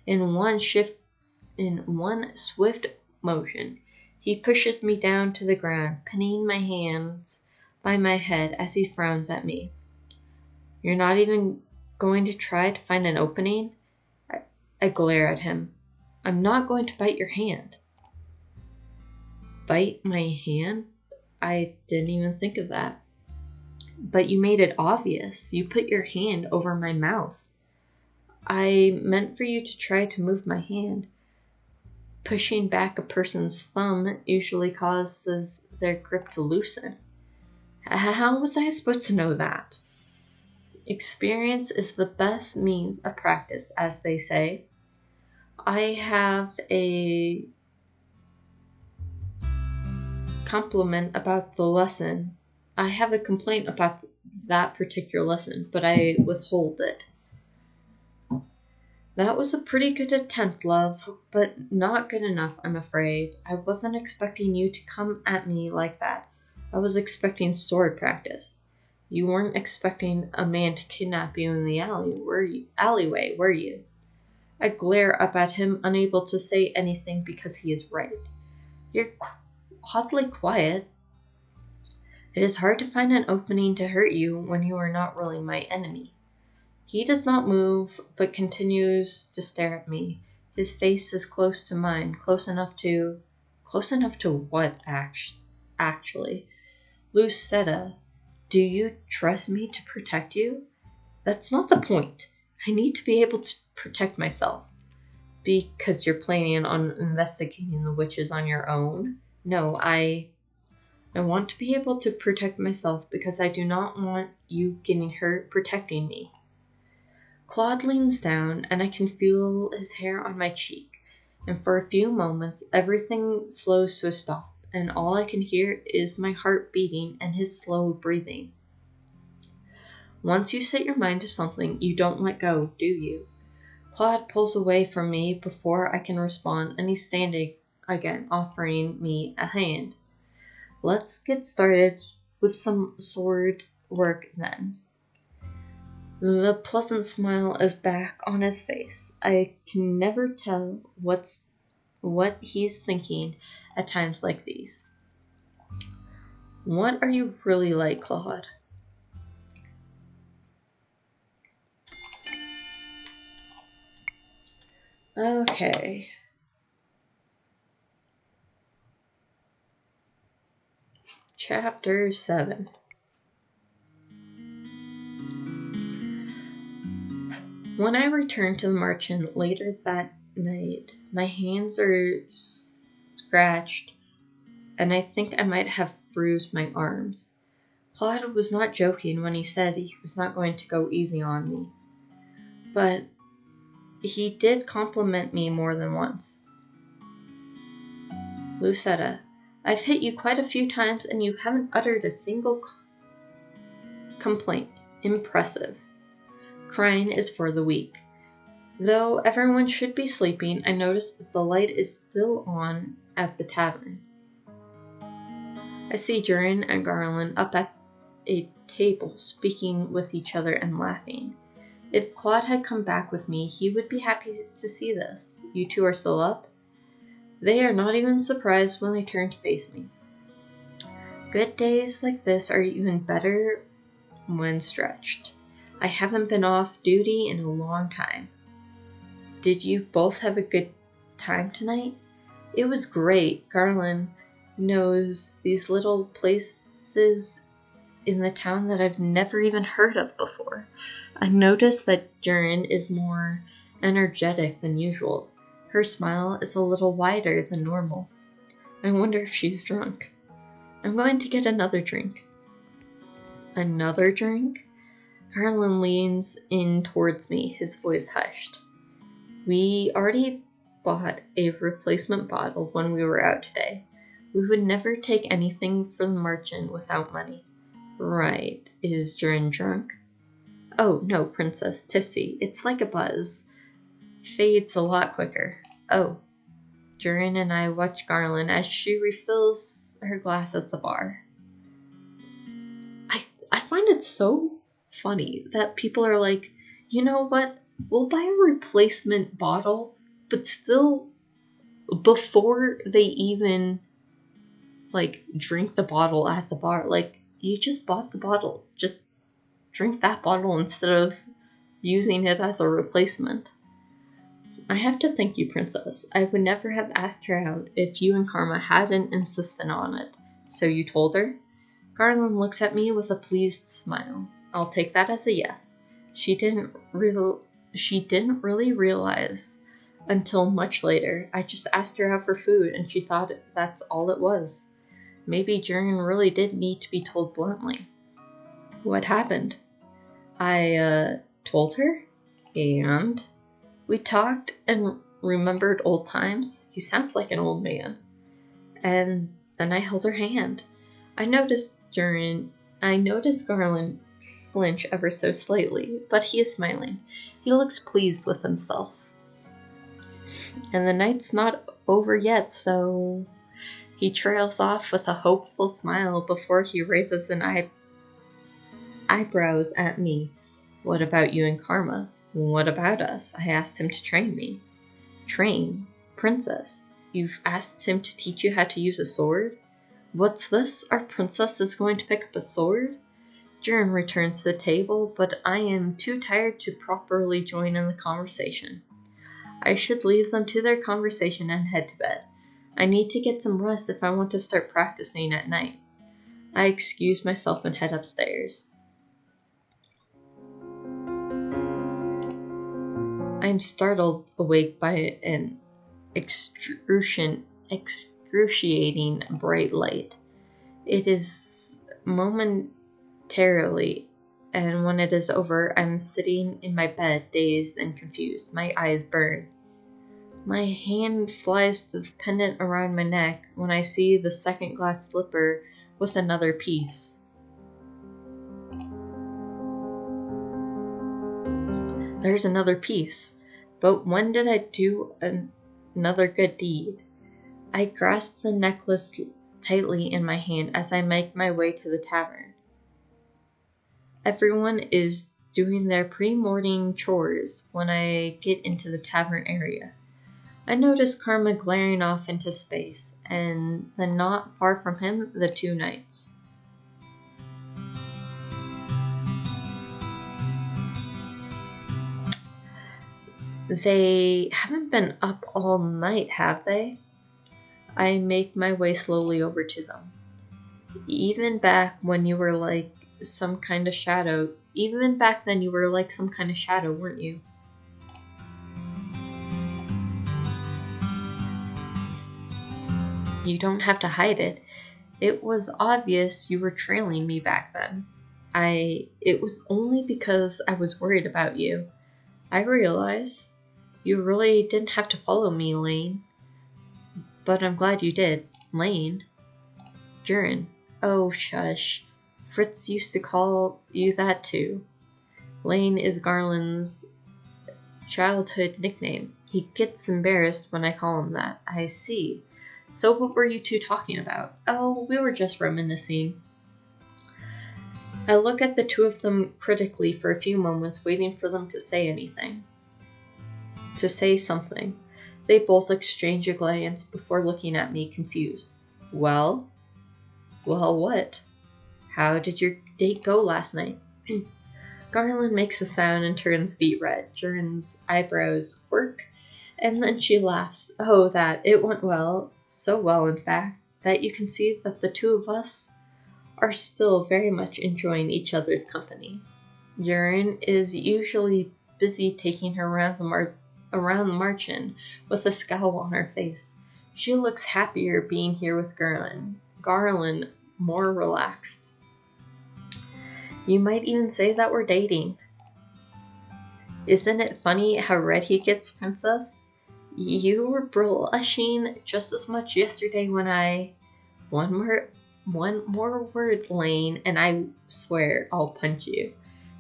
In one swift motion, he pushes me down to the ground, pinning my hands by my head as he frowns at me. You're not even going to try to find an opening? I glare at him. I'm not going to bite your hand. Bite my hand? I didn't even think of that. But you made it obvious. You put your hand over my mouth. I meant for you to try to move my hand. Pushing back a person's thumb usually causes their grip to loosen. How was I supposed to know that? Experience is the best means of practice, as they say. I have a compliment about the lesson. I have a complaint about that particular lesson, but I withhold it. That was a pretty good attempt, love, but not good enough, I'm afraid. I wasn't expecting you to come at me like that. I was expecting sword practice. You weren't expecting a man to kidnap you in the alleyway, were you? I glare up at him, unable to say anything because he is right. You're oddly quiet. It is hard to find an opening to hurt you when you are not really my enemy. He does not move, but continues to stare at me. His face is close to mine, close enough to what, actually? Lucetta, do you trust me to protect you? That's not the point. I need to be able to protect myself. Because you're planning on investigating the witches on your own? No, I want to be able to protect myself because I do not want you getting hurt protecting me. Claude leans down, and I can feel his hair on my cheek, and for a few moments everything slows to a stop, and all I can hear is my heart beating and his slow breathing. Once you set your mind to something, you don't let go, do you? Claude pulls away from me before I can respond, and he's standing again, offering me a hand. Let's get started with some sword work then. The pleasant smile is back on his face. I can never tell what he's thinking at times like these. What are you really like, Claude? Okay. Chapter 7. When I returned to the merchant later that night, my hands are scratched, and I think I might have bruised my arms. Claude was not joking when he said he was not going to go easy on me, but he did compliment me more than once. Lucetta, I've hit you quite a few times and you haven't uttered a single complaint. Impressive. Crying is for the weak. Though everyone should be sleeping, I notice that the light is still on at the tavern. I see Durin and Garland up at a table speaking with each other and laughing. If Claude had come back with me, he would be happy to see this. You two are still up? They are not even surprised when they turn to face me. Good days like this are even better when stretched. I haven't been off duty in a long time. Did you both have a good time tonight? It was great. Garland knows these little faces in the town that I've never even heard of before. I noticed that Durin is more energetic than usual. Her smile is a little wider than normal. I wonder if she's drunk. I'm going to get another drink. Another drink? Garland leans in towards me, his voice hushed. We already bought a replacement bottle when we were out today. We would never take anything from the merchant without money. Right. Is Durin drunk? Oh, no, Princess. Tipsy. It's like a buzz. Fades a lot quicker. Oh. Durin and I watch Garland as she refills her glass at the bar. I find it so funny that people are like, you know what? We'll buy a replacement bottle, but still, before they even, drink the bottle at the bar, you just bought the bottle. Just drink that bottle instead of using it as a replacement. I have to thank you, Princess. I would never have asked her out if you and Karma hadn't insisted on it. So you told her? Garland looks at me with a pleased smile. I'll take that as a yes. She didn't really realize until much later. I just asked her out for food and she thought that's all it was. Maybe Durin really did need to be told bluntly. What happened? I told her, and we talked and remembered old times. He sounds like an old man. And then I held her hand. I noticed Garland flinch ever so slightly, but he is smiling. He looks pleased with himself. And the night's not over yet, so... He trails off with a hopeful smile before he raises an eyebrows at me. What about you and Karma? What about us? I asked him to train me. Train? Princess, you've asked him to teach you how to use a sword? What's this? Our princess is going to pick up a sword? Durin returns to the table, but I am too tired to properly join in the conversation. I should leave them to their conversation and head to bed. I need to get some rest if I want to start practicing at night. I excuse myself and head upstairs. I am startled awake by an excruciating bright light. It is momentarily, and when it is over, I'm sitting in my bed, dazed and confused. My eyes burn. My hand flies to the pendant around my neck when I see the second glass slipper with another piece. There's another piece. But when did I do another good deed? I grasp the necklace tightly in my hand as I make my way to the tavern. Everyone is doing their pre-morning chores when I get into the tavern area. I notice Karma glaring off into space, and then not far from him, the two knights. They haven't been up all night, have they? I make my way slowly over to them. Even back then you were like some kind of shadow, weren't you? You don't have to hide it. It was obvious you were trailing me back then. It was only because I was worried about you. I realize you really didn't have to follow me, Lane. But I'm glad you did. Lane? Durin. Oh, shush. Fritz used to call you that too. Lane is Garland's childhood nickname. He gets embarrassed when I call him that. I see. So what were you two talking about? Oh, we were just reminiscing. I look at the two of them critically for a few moments, waiting for them to say something. They both exchange a glance before looking at me confused. Well? Well, what? How did your date go last night? Garland makes a sound and turns beet red. Durin's eyebrows quirk, and then she laughs. Oh, that. It went well. So well, in fact, that you can see that the two of us are still very much enjoying each other's company. Urine is usually busy taking her rounds around the margin with a scowl on her face. She looks happier being here with Garland. Garland more relaxed. You might even say that we're dating. Isn't it funny how red he gets, Princess? You were blushing just as much yesterday when I... One more word, Lane, and I swear I'll punch you.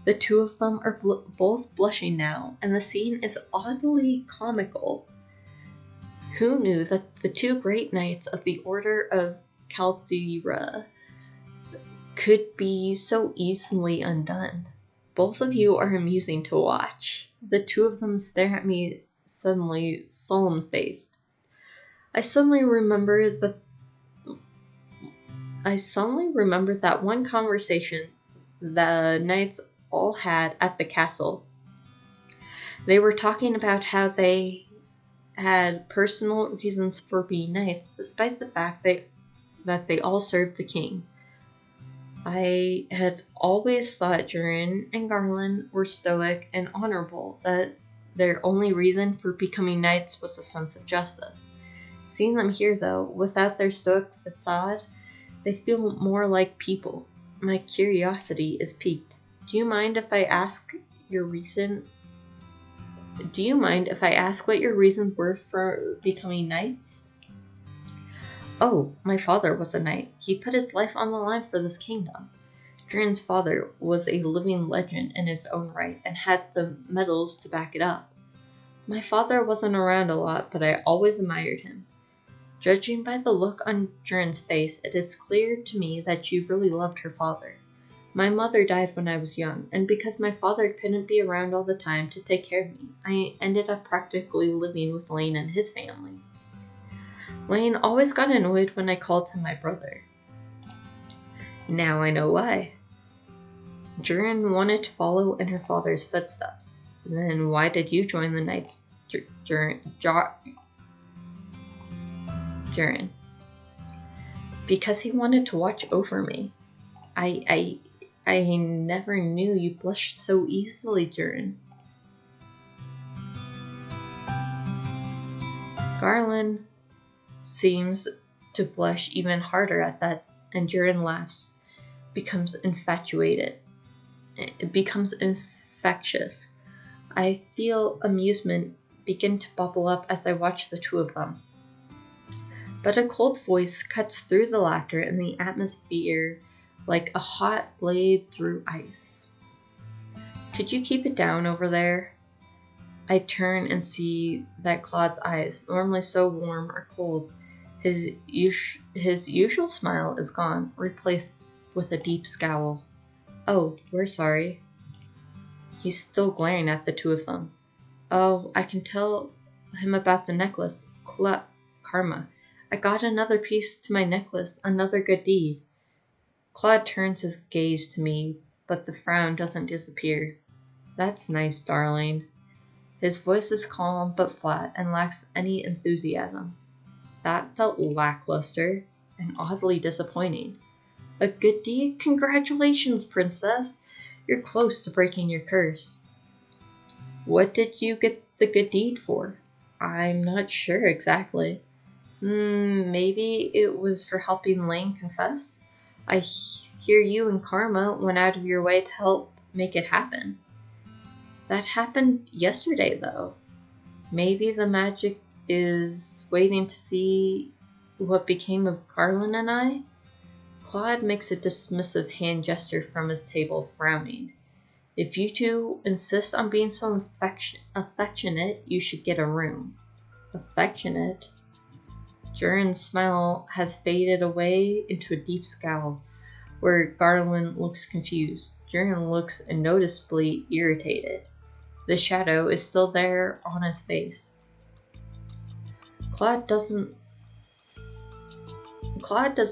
The two of them are both blushing now, and the scene is oddly comical. Who knew that the two great knights of the Order of Caldera could be so easily undone? Both of you are amusing to watch. The two of them stare at me suddenly solemn-faced. I suddenly remember that one conversation the knights all had at the castle. They were talking about how they had personal reasons for being knights, despite the fact that they all served the king. I had always thought Durin and Garland were stoic and honorable, that their only reason for becoming knights was a sense of justice. Seeing them here, though, without their stoic facade, they feel more like people. My curiosity is piqued. Do you mind if I ask what your reasons were for becoming knights? Oh, my father was a knight. He put his life on the line for this kingdom. Durin's father was a living legend in his own right and had the medals to back it up. My father wasn't around a lot, but I always admired him. Judging by the look on Durin's face, it is clear to me that you really loved her father. My mother died when I was young, and because my father couldn't be around all the time to take care of me, I ended up practically living with Lane and his family. Lane always got annoyed when I called him my brother. Now I know why. Durin wanted to follow in her father's footsteps. Then why did you join the Knights, Durin? Because he wanted to watch over me. I never knew you blushed so easily, Durin. Garland seems to blush even harder at that, and Durin laughs, becomes infatuated. It becomes infectious. I feel amusement begin to bubble up as I watch the two of them. But a cold voice cuts through the laughter and the atmosphere like a hot blade through ice. Could you keep it down over there? I turn and see that Claude's eyes, normally so warm, are cold. His usual smile is gone, replaced with a deep scowl. Oh, we're sorry. He's still glaring at the two of them. Oh, I can tell him about the necklace. Karma. I got another piece to my necklace, another good deed. Claude turns his gaze to me, but the frown doesn't disappear. That's nice, darling. His voice is calm but flat and lacks any enthusiasm. That felt lackluster and oddly disappointing. A good deed? Congratulations, princess! You're close to breaking your curse. What did you get the good deed for? I'm not sure exactly. Maybe it was for helping Lane confess? I hear you and Karma went out of your way to help make it happen. That happened yesterday, though. Maybe the magic is waiting to see what became of Garland and I? Claude makes a dismissive hand gesture from his table, frowning. If you two insist on being so affectionate, you should get a room. Affectionate? Durin's smile has faded away into a deep scowl, where Garland looks confused. Durin looks noticeably irritated. The shadow is still there on his face. Claude does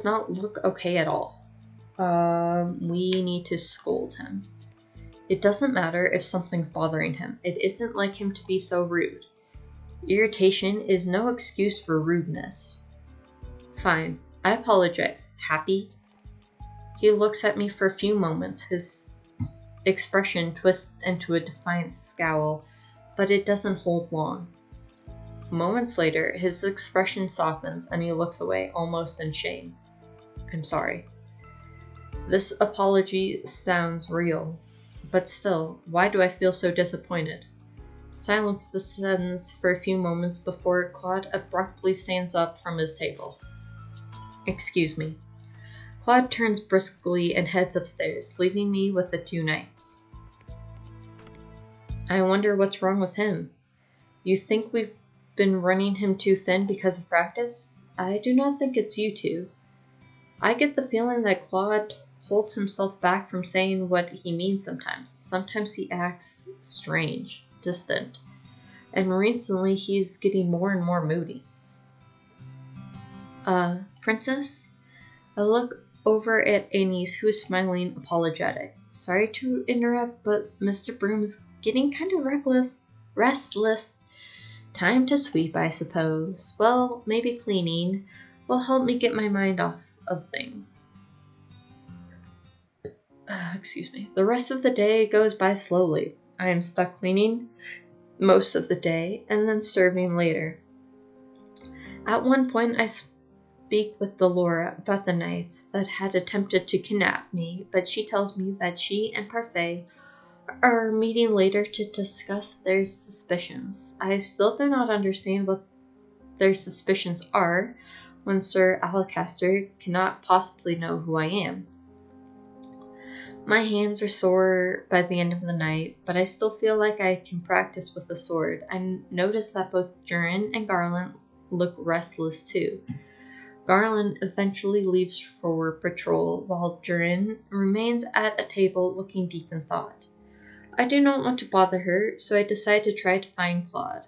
not look okay at all. We need to scold him. It doesn't matter if something's bothering him. It isn't like him to be so rude. Irritation is no excuse for rudeness. Fine, I apologize. Happy? He looks at me for a few moments. His expression twists into a defiant scowl, but it doesn't hold long. Moments later, his expression softens and he looks away, almost in shame. I'm sorry. This apology sounds real, but still, why do I feel so disappointed? Silence descends for a few moments before Claude abruptly stands up from his table. Excuse me. Claude turns briskly and heads upstairs, leaving me with the two knights. I wonder what's wrong with him. You think we've been running him too thin because of practice? I do not think it's you two. I get the feeling that Claude holds himself back from saying what he means sometimes. Sometimes he acts strange, distant, and recently he's getting more and more moody. Princess? I look over at Anise, who is smiling, apologetic. Sorry to interrupt, but Mr. Broom is getting kind of restless. Time to sweep, I suppose. Well, maybe cleaning will help me get my mind off of things. Excuse me. The rest of the day goes by slowly. I am stuck cleaning most of the day and then serving later. At one point, I speak with Delora about the knights that had attempted to kidnap me, but she tells me that she and Parfait are meeting later to discuss their suspicions. I still do not understand what their suspicions are when Sir Alacaster cannot possibly know who I am. My hands are sore by the end of the night, but I still feel like I can practice with the sword. I notice that both Durin and Garland look restless too. Garland eventually leaves for patrol, while Durin remains at a table looking deep in thought. I do not want to bother her, so I decide to try to find Claude.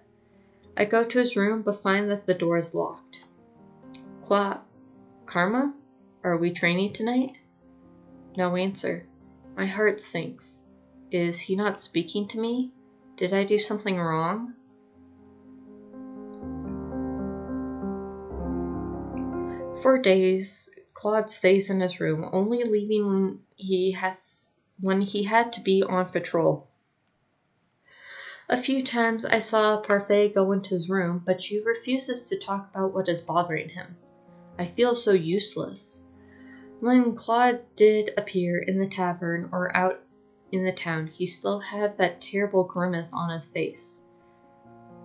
I go to his room, but find that the door is locked. Karma? Are we training tonight? No answer. My heart sinks. Is he not speaking to me? Did I do something wrong? For days, Claude stays in his room, only leaving when he had to be on patrol. A few times I saw Parfait go into his room, but she refuses to talk about what is bothering him. I feel so useless. When Claude did appear in the tavern or out in the town, he still had that terrible grimace on his face.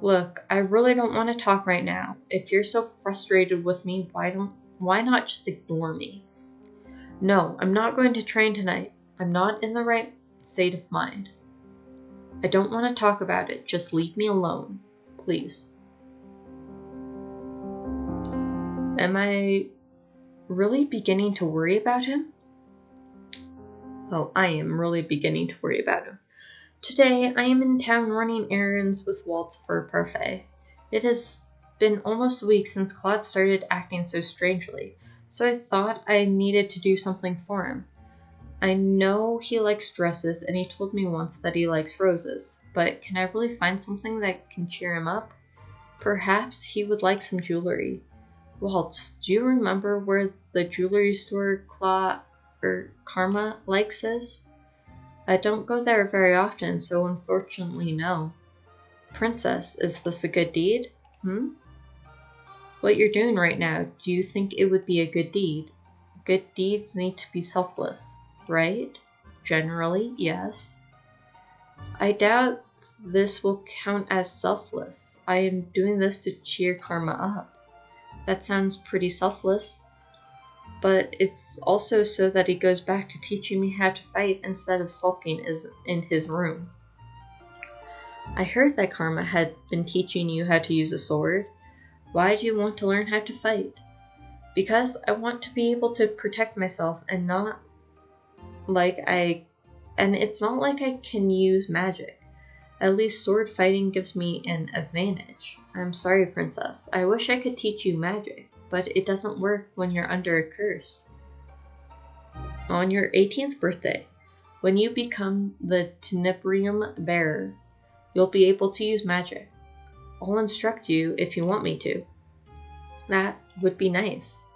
Look, I really don't want to talk right now. If you're so frustrated with me, why not just ignore me? No, I'm not going to train tonight. I'm not in the right state of mind. I don't want to talk about it. Just leave me alone, please. Am I really beginning to worry about him? Oh, I am really beginning to worry about him. Today, I am in town running errands with Waltz for Parfait. It has been almost a week since Claude started acting so strangely, so I thought I needed to do something for him. I know he likes dresses, and he told me once that he likes roses, but can I really find something that can cheer him up? Perhaps he would like some jewelry. Waltz, do you remember where the jewelry store Karma likes is? I don't go there very often, so unfortunately no. Princess, is this a good deed? What you're doing right now, do you think it would be a good deed? Good deeds need to be selfless, right? Generally, yes. I doubt this will count as selfless. I am doing this to cheer Karma up. That sounds pretty selfless. But it's also so that he goes back to teaching me how to fight instead of sulking in his room. I heard that Karma had been teaching you how to use a sword. Why do you want to learn how to fight? Because I want to be able to protect myself and it's not like I can use magic. At least sword fighting gives me an advantage. I'm sorry, Princess. I wish I could teach you magic, but it doesn't work when you're under a curse. On your 18th birthday, when you become the Tenebrium Bearer, you'll be able to use magic. I'll instruct you if you want me to. That would be nice.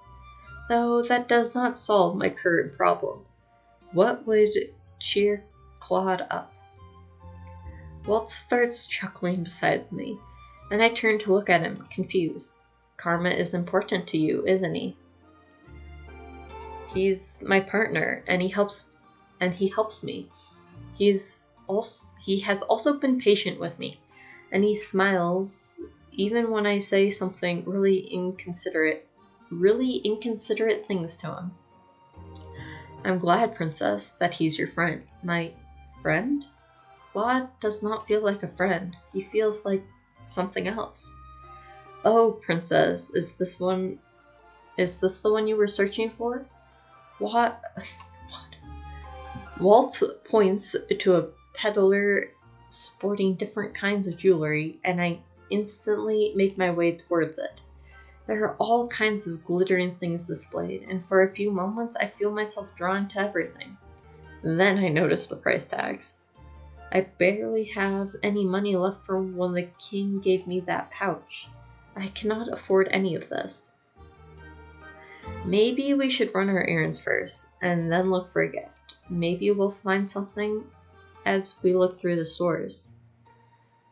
Though that does not solve my current problem. What would cheer Claude up? Walt starts chuckling beside me, and I turn to look at him, confused. Karma is important to you, isn't he? He's my partner, and he helps me. He has also been patient with me, and he smiles even when I say something really inconsiderate things to him. I'm glad, Princess, that he's your friend. My friend? Claude does not feel like a friend. He feels like something else. Oh, Princess, is this the one you were searching for? What? Walt points to a peddler sporting different kinds of jewelry, and I instantly make my way towards it. There are all kinds of glittering things displayed, and for a few moments I feel myself drawn to everything. Then I notice the price tags. I barely have any money left from when the king gave me that pouch. I cannot afford any of this. Maybe we should run our errands first, and then look for a gift. Maybe we'll find something as we look through the stores.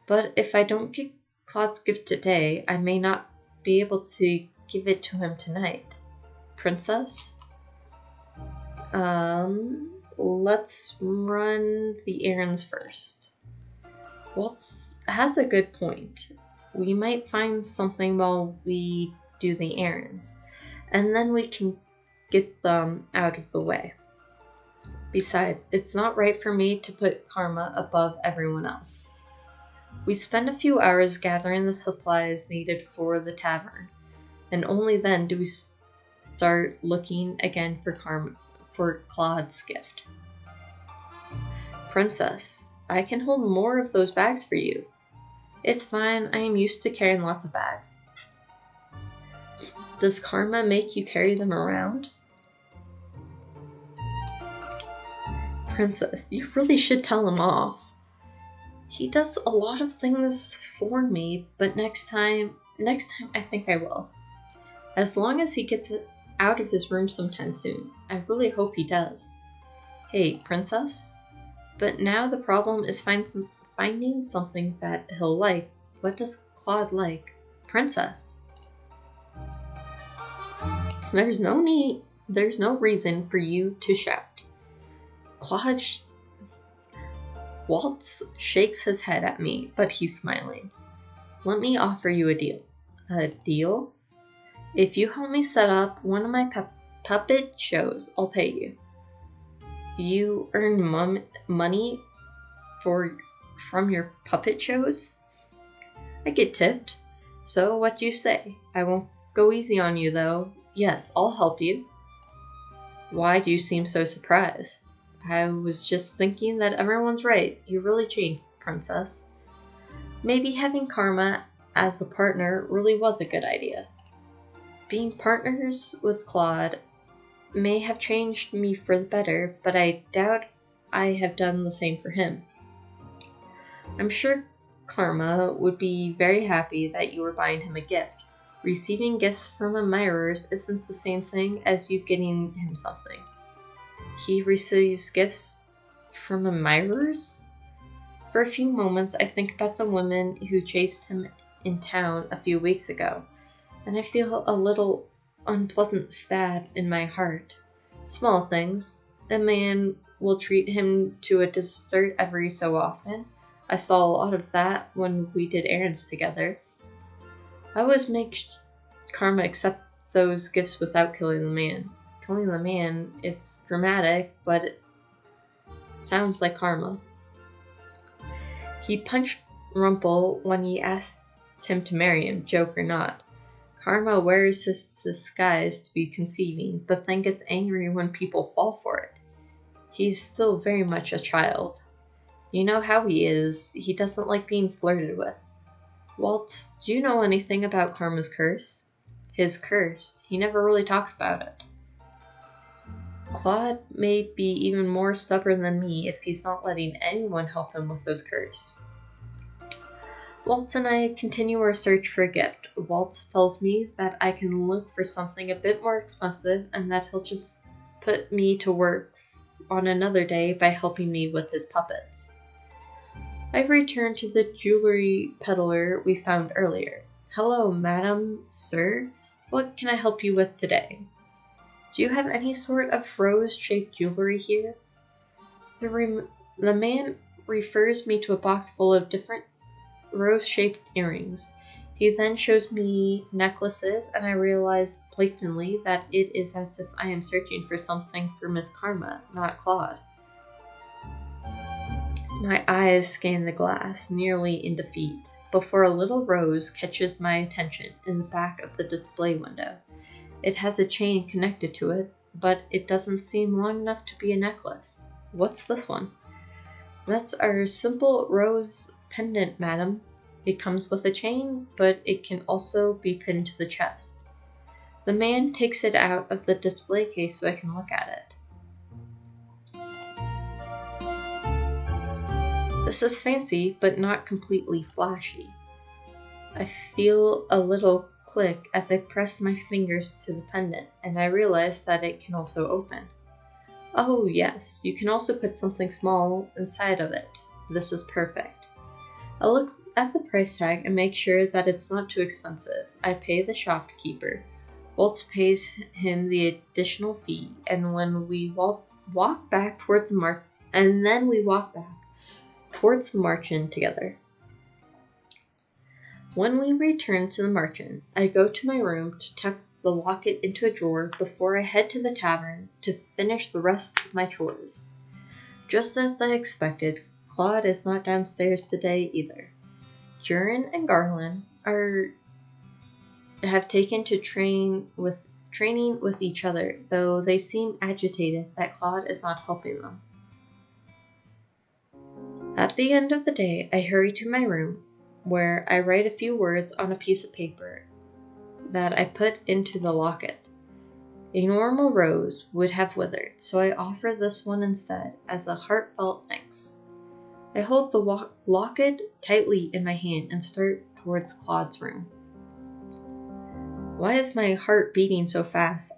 But if I don't get Claude's gift today, I may not be able to give it to him tonight. Princess? Let's run the errands first. Walt has a good point. We might find something while we do the errands, and then we can get them out of the way. Besides, it's not right for me to put Karma above everyone else. We spend a few hours gathering the supplies needed for the tavern, and only then do we start looking again for Claude's gift. Princess, I can hold more of those bags for you. It's fine, I am used to carrying lots of bags. Does Karma make you carry them around? Princess, you really should tell him off. He does a lot of things for me, but next time I think I will. As long as he gets it out of his room sometime soon. I really hope he does. Hey, Princess? But now the problem is finding something that he'll like. What does Claude like? Princess? There's no reason for you to shout. Claude Walt shakes his head at me, but he's smiling. Let me offer you a deal. A deal? If you help me set up one of my puppet shows, I'll pay you. You earn money from your puppet shows? I get tipped. So what do you say? I won't go easy on you, though. Yes, I'll help you. Why do you seem so surprised? I was just thinking that everyone's right. You really changed, Princess. Maybe having Karma as a partner really was a good idea. Being partners with Claude may have changed me for the better, but I doubt I have done the same for him. I'm sure Karma would be very happy that you were buying him a gift. Receiving gifts from admirers isn't the same thing as you getting him something. He receives gifts from admirers? For a few moments, I think about the women who chased him in town a few weeks ago, and I feel a little unpleasant stab in my heart. Small things. A man will treat him to a dessert every so often. I saw a lot of that when we did errands together. I always make Karma accept those gifts without killing the man. Killing the man, it's dramatic, but it sounds like Karma. He punched Rumple when he asked him to marry him, joke or not. Karma wears his disguise to be conceiving, but then gets angry when people fall for it. He's still very much a child. You know how he is. He doesn't like being flirted with. Walt, do you know anything about Karma's curse? His curse. He never really talks about it. Claude may be even more stubborn than me if he's not letting anyone help him with his curse. Waltz and I continue our search for a gift. Waltz tells me that I can look for something a bit more expensive and that he'll just put me to work on another day by helping me with his puppets. I return to the jewelry peddler we found earlier. Hello, madam, sir. What can I help you with today? Do you have any sort of rose-shaped jewelry here? The man refers me to a box full of different rose-shaped earrings. He then shows me necklaces, and I realize blatantly that it is as if I am searching for something for Miss Karma, not Claude. My eyes scan the glass, nearly in defeat, before a little rose catches my attention in the back of the display window. It has a chain connected to it, but it doesn't seem long enough to be a necklace. What's this one? That's our simple rose pendant, madam. It comes with a chain, but it can also be pinned to the chest. The man takes it out of the display case so I can look at it. This is fancy, but not completely flashy. I feel a little click as I press my fingers to the pendant, and I realize that it can also open. Oh yes, you can also put something small inside of it. This is perfect. I look at the price tag and make sure that it's not too expensive. I pay the shopkeeper. Waltz pays him the additional fee, and when we walk back toward the towards the marchand together. When we return to the marchand, I go to my room to tuck the locket into a drawer before I head to the tavern to finish the rest of my chores. Just as I expected, Claude is not downstairs today either. Jurin and Garland have taken to training with each other, though they seem agitated that Claude is not helping them. At the end of the day, I hurry to my room, where I write a few words on a piece of paper that I put into the locket. A normal rose would have withered, so I offer this one instead as a heartfelt thanks. I hold the locket tightly in my hand and start towards Claude's room. Why is my heart beating so fast?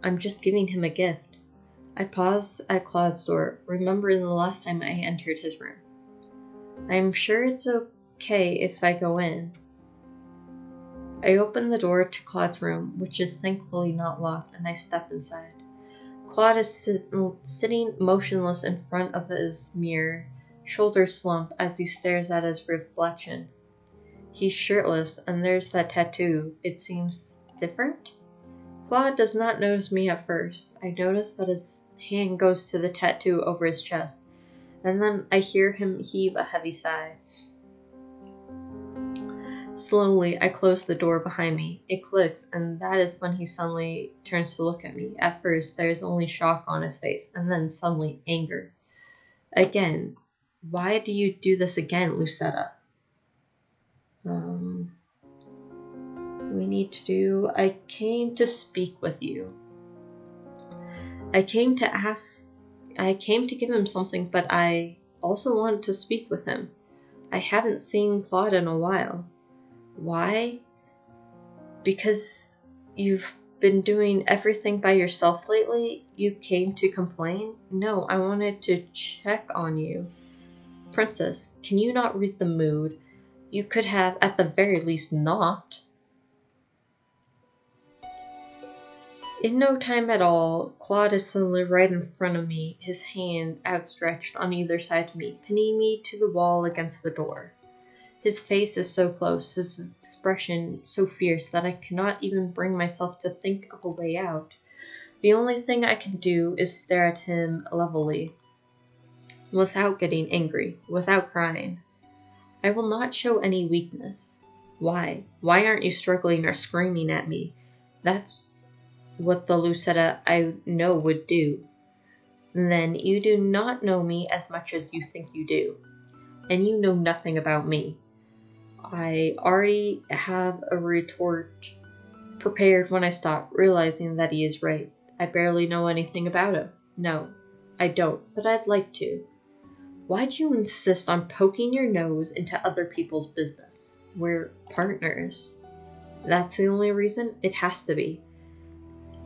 I'm just giving him a gift. I pause at Claude's door, remembering the last time I entered his room. I'm sure it's okay if I go in. I open the door to Claude's room, which is thankfully not locked, and I step inside. Claude is sitting motionless in front of his mirror, shoulders slumped as he stares at his reflection. He's shirtless, and there's that tattoo. It seems different? Claude does not notice me at first. I notice that his hand goes to the tattoo over his chest, and then I hear him heave a heavy sigh. Slowly, I close the door behind me. It clicks, and that is when he suddenly turns to look at me. At first, there is only shock on his face, and then suddenly anger. Again. Why do you do this again, Lucetta? I came to speak with you. I came to give him something, but I also wanted to speak with him. I haven't seen Claude in a while. Why? Because you've been doing everything by yourself lately? You came to complain? No, I wanted to check on you. Princess, can you not read the mood? You could have, at the very least, knocked. In no time at all, Claude is suddenly right in front of me, his hand outstretched on either side of me, pinning me to the wall against the door. His face is so close, his expression so fierce that I cannot even bring myself to think of a way out. The only thing I can do is stare at him levelly, without getting angry, without crying. I will not show any weakness. Why? Why aren't you struggling or screaming at me? That's what the Lucetta I know would do. Then you do not know me as much as you think you do, and you know nothing about me. I already have a retort prepared when I stop, realizing that he is right. I barely know anything about him. No, I don't, but I'd like to. Why do you insist on poking your nose into other people's business? We're partners. That's the only reason? It has to be.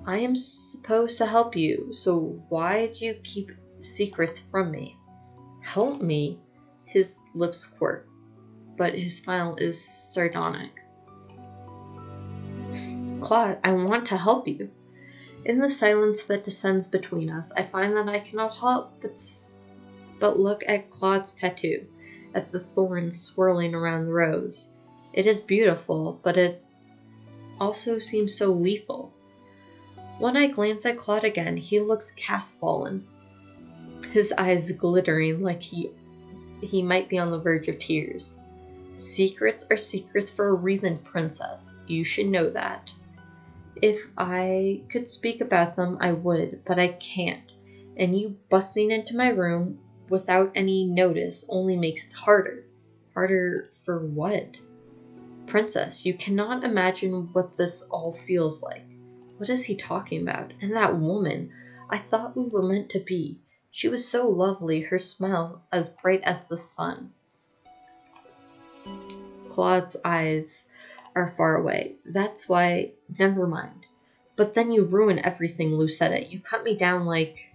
I am supposed to help you, so why do you keep secrets from me? Help me? His lips quirk, but his smile is sardonic. Claude, I want to help you. In the silence that descends between us, I find that I cannot help but look at Claude's tattoo, at the thorns swirling around the rose. It is beautiful, but it also seems so lethal. When I glance at Claude again, he looks crestfallen, his eyes glittering like he might be on the verge of tears. Secrets are secrets for a reason, princess. You should know that. If I could speak about them, I would, but I can't. And you busting into my room without any notice only makes it harder. Harder for what? Princess, you cannot imagine what this all feels like. What is he talking about? And that woman, I thought we were meant to be. She was so lovely, her smile as bright as the sun. Claude's eyes are far away. That's why, never mind. But then you ruin everything, Lucetta. You cut me down like...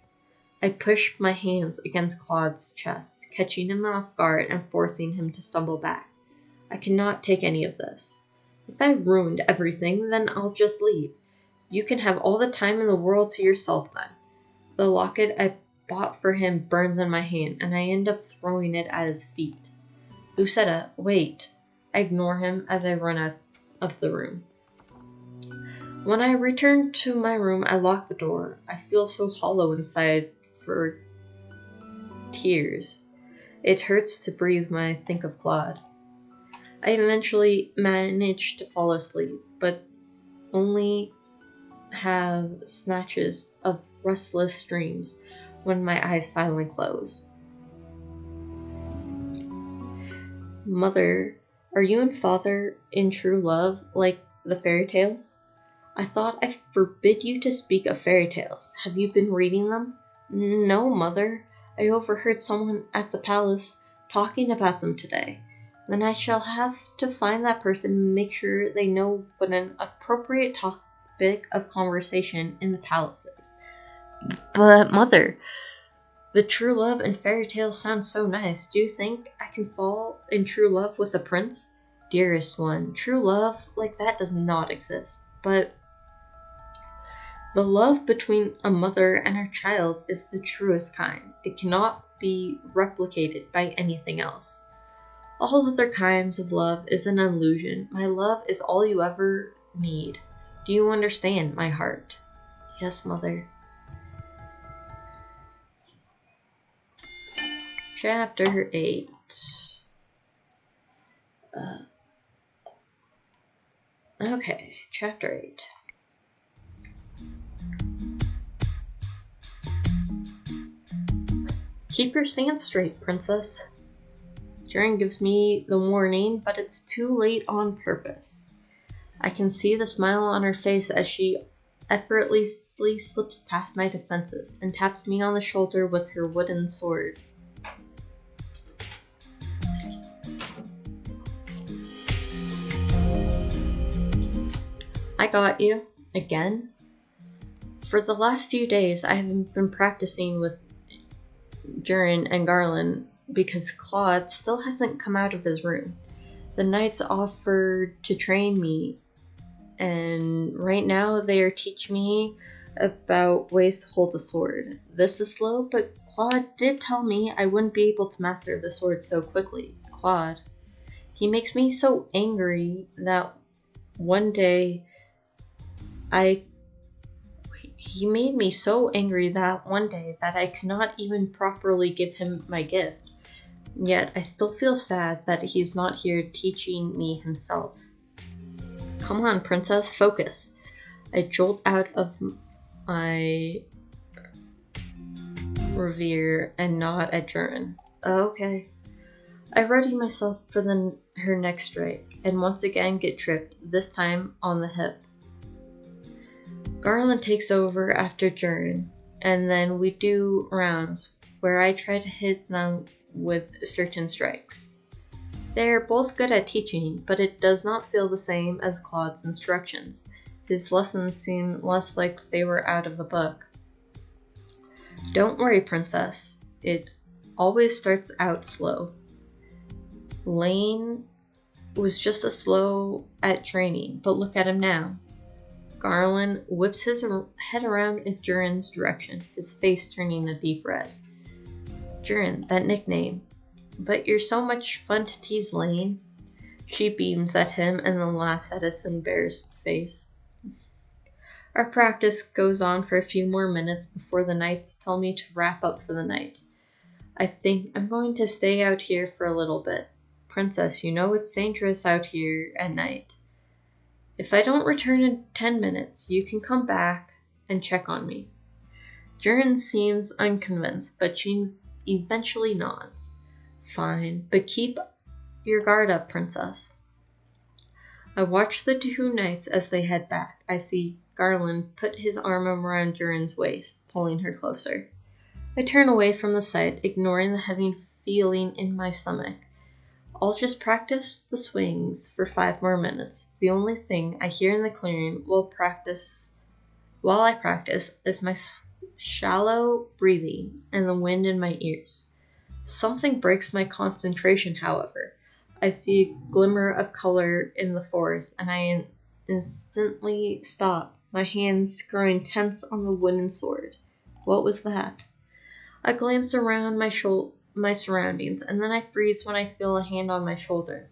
I pushed my hands against Claude's chest, catching him off guard and forcing him to stumble back. I cannot take any of this. If I ruined everything, then I'll just leave. You can have all the time in the world to yourself then. The locket I bought for him burns in my hand, and I end up throwing it at his feet. Lucetta, wait. I ignore him as I run out of the room. When I return to my room, I lock the door. I feel so hollow inside for tears. It hurts to breathe when I think of Claude. I eventually manage to fall asleep, but only have snatches of restless dreams when my eyes finally close. Mother, are you and Father in true love, like the fairy tales? I thought I forbid you to speak of fairy tales. Have you been reading them? No, Mother. I overheard someone at the palace talking about them today. Then I shall have to find that person and make sure they know what an appropriate topic of conversation in the palace is. But, Mother, the true love and fairy tales sound so nice. Do you think I can fall in true love with a prince? Dearest one, true love like that does not exist. But the love between a mother and her child is the truest kind. It cannot be replicated by anything else. All other kinds of love is an illusion. My love is all you ever need. Do you understand, my heart? Yes, Mother. Chapter 8. Okay, Chapter 8. Keep your stance straight, Princess. Jaren gives me the warning, but it's too late on purpose. I can see the smile on her face as she effortlessly slips past my defenses and taps me on the shoulder with her wooden sword. I got you. Again? For the last few days, I have been practicing with Jaren and Garland because Claude still hasn't come out of his room. The knights offered to train me, and right now they are teaching me about ways to hold a sword. This is slow, but Claude did tell me I wouldn't be able to master the sword so quickly. Claude. He makes me so angry that one day He made me so angry that one day that I could not even properly give him my gift. Yet I still feel sad that he's not here teaching me himself. Come on, Princess, focus. I jolt out of my reverie and nod at Jaren. Okay. I ready myself for her next strike, and once again get tripped, this time on the hip. Garland takes over after Jaren, and then we do rounds where I try to hit them with certain strikes. They're both good at teaching, but it does not feel the same as Claude's instructions. His lessons seem less like they were out of a book. Don't worry, Princess. It always starts out slow. Lane was just as slow at training, but look at him now. Garland whips his head around in Durin's direction, his face turning a deep red. Durin, that nickname. But you're so much fun to tease, Lane. She beams at him and then laughs at his embarrassed face. Our practice goes on for a few more minutes before the knights tell me to wrap up for the night. I think I'm going to stay out here for a little bit. Princess, you know it's dangerous out here at night. If I don't return in 10 minutes, you can come back and check on me. Durin seems unconvinced, but she eventually nods. Fine, but keep your guard up, Princess. I watch the two knights as they head back. I see Garland put his arm around Durin's waist, pulling her closer. I turn away from the sight, ignoring the heavy feeling in my stomach. I'll just practice the swings for 5 more minutes. The only thing I hear in the clearing while I practice is my shallow breathing and the wind in my ears. Something breaks my concentration, however. I see a glimmer of color in the forest, and I instantly stop, my hands growing tense on the wooden sword. What was that? I glance around my surroundings, and then I freeze when I feel a hand on my shoulder.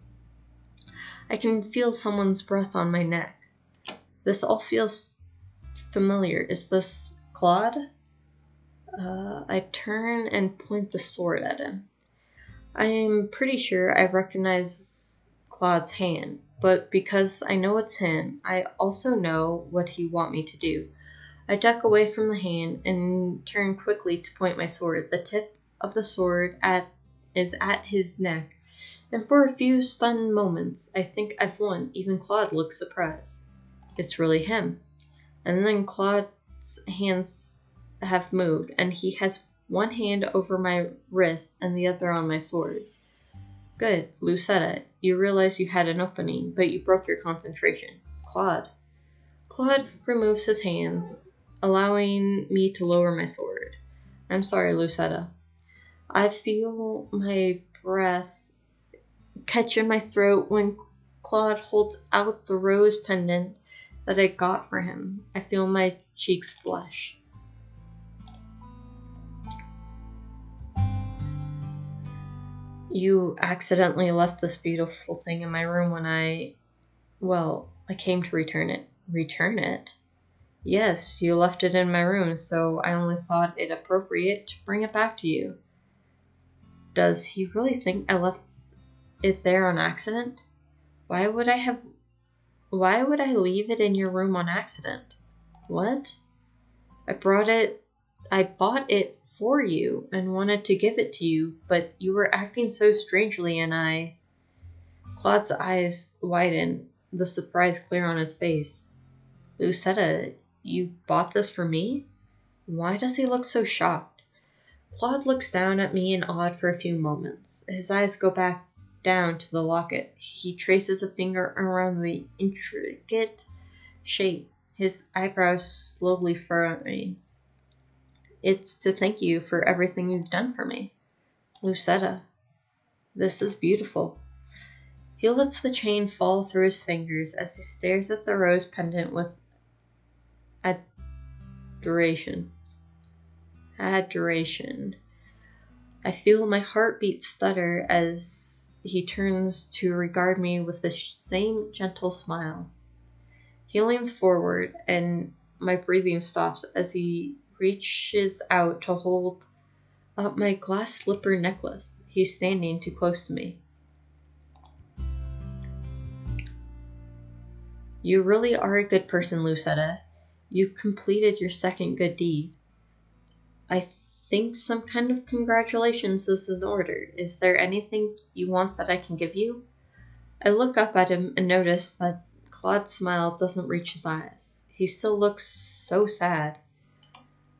I can feel someone's breath on my neck. This all feels familiar. Is this Claude? I turn and point the sword at him. I am pretty sure I recognize Claude's hand, but because I know it's him, I also know what he wants me to do. I duck away from the hand and turn quickly to point my sword. The tip of the sword is at his neck, and for a few stunned moments, I think I've won. Even Claude looks surprised. It's really him. And then Claude's hands have moved, and he has one hand over my wrist and the other on my sword. Good, Lucetta, you realize you had an opening, but you broke your concentration. Claude removes his hands, allowing me to lower my sword. I'm sorry, Lucetta. I feel my breath catch in my throat when Claude holds out the rose pendant that I got for him. I feel my cheeks flush. You accidentally left this beautiful thing in my room when I came to return it. Return it? Yes, you left it in my room, so I only thought it appropriate to bring it back to you. Does he really think I left it there on accident? Why would I leave it in your room on accident? What? I bought it for you and wanted to give it to you, but you were acting so strangely and Claude's eyes widen, the surprise clear on his face. Lucetta, you bought this for me? Why does he look so shocked? Claude looks down at me in awe for a few moments. His eyes go back down to the locket. He traces a finger around the intricate shape, his eyebrows slowly furrowing. It's to thank you for everything you've done for me. Lucetta, this is beautiful. He lets the chain fall through his fingers as he stares at the rose pendant with adoration. I feel my heartbeat stutter as he turns to regard me with the same gentle smile. He leans forward and my breathing stops as he reaches out to hold up my glass slipper necklace. He's standing too close to me. You really are a good person, Lucetta. You completed your second good deed. I think some kind of congratulations is in order. Is there anything you want that I can give you? I look up at him and notice that Claude's smile doesn't reach his eyes. He still looks so sad.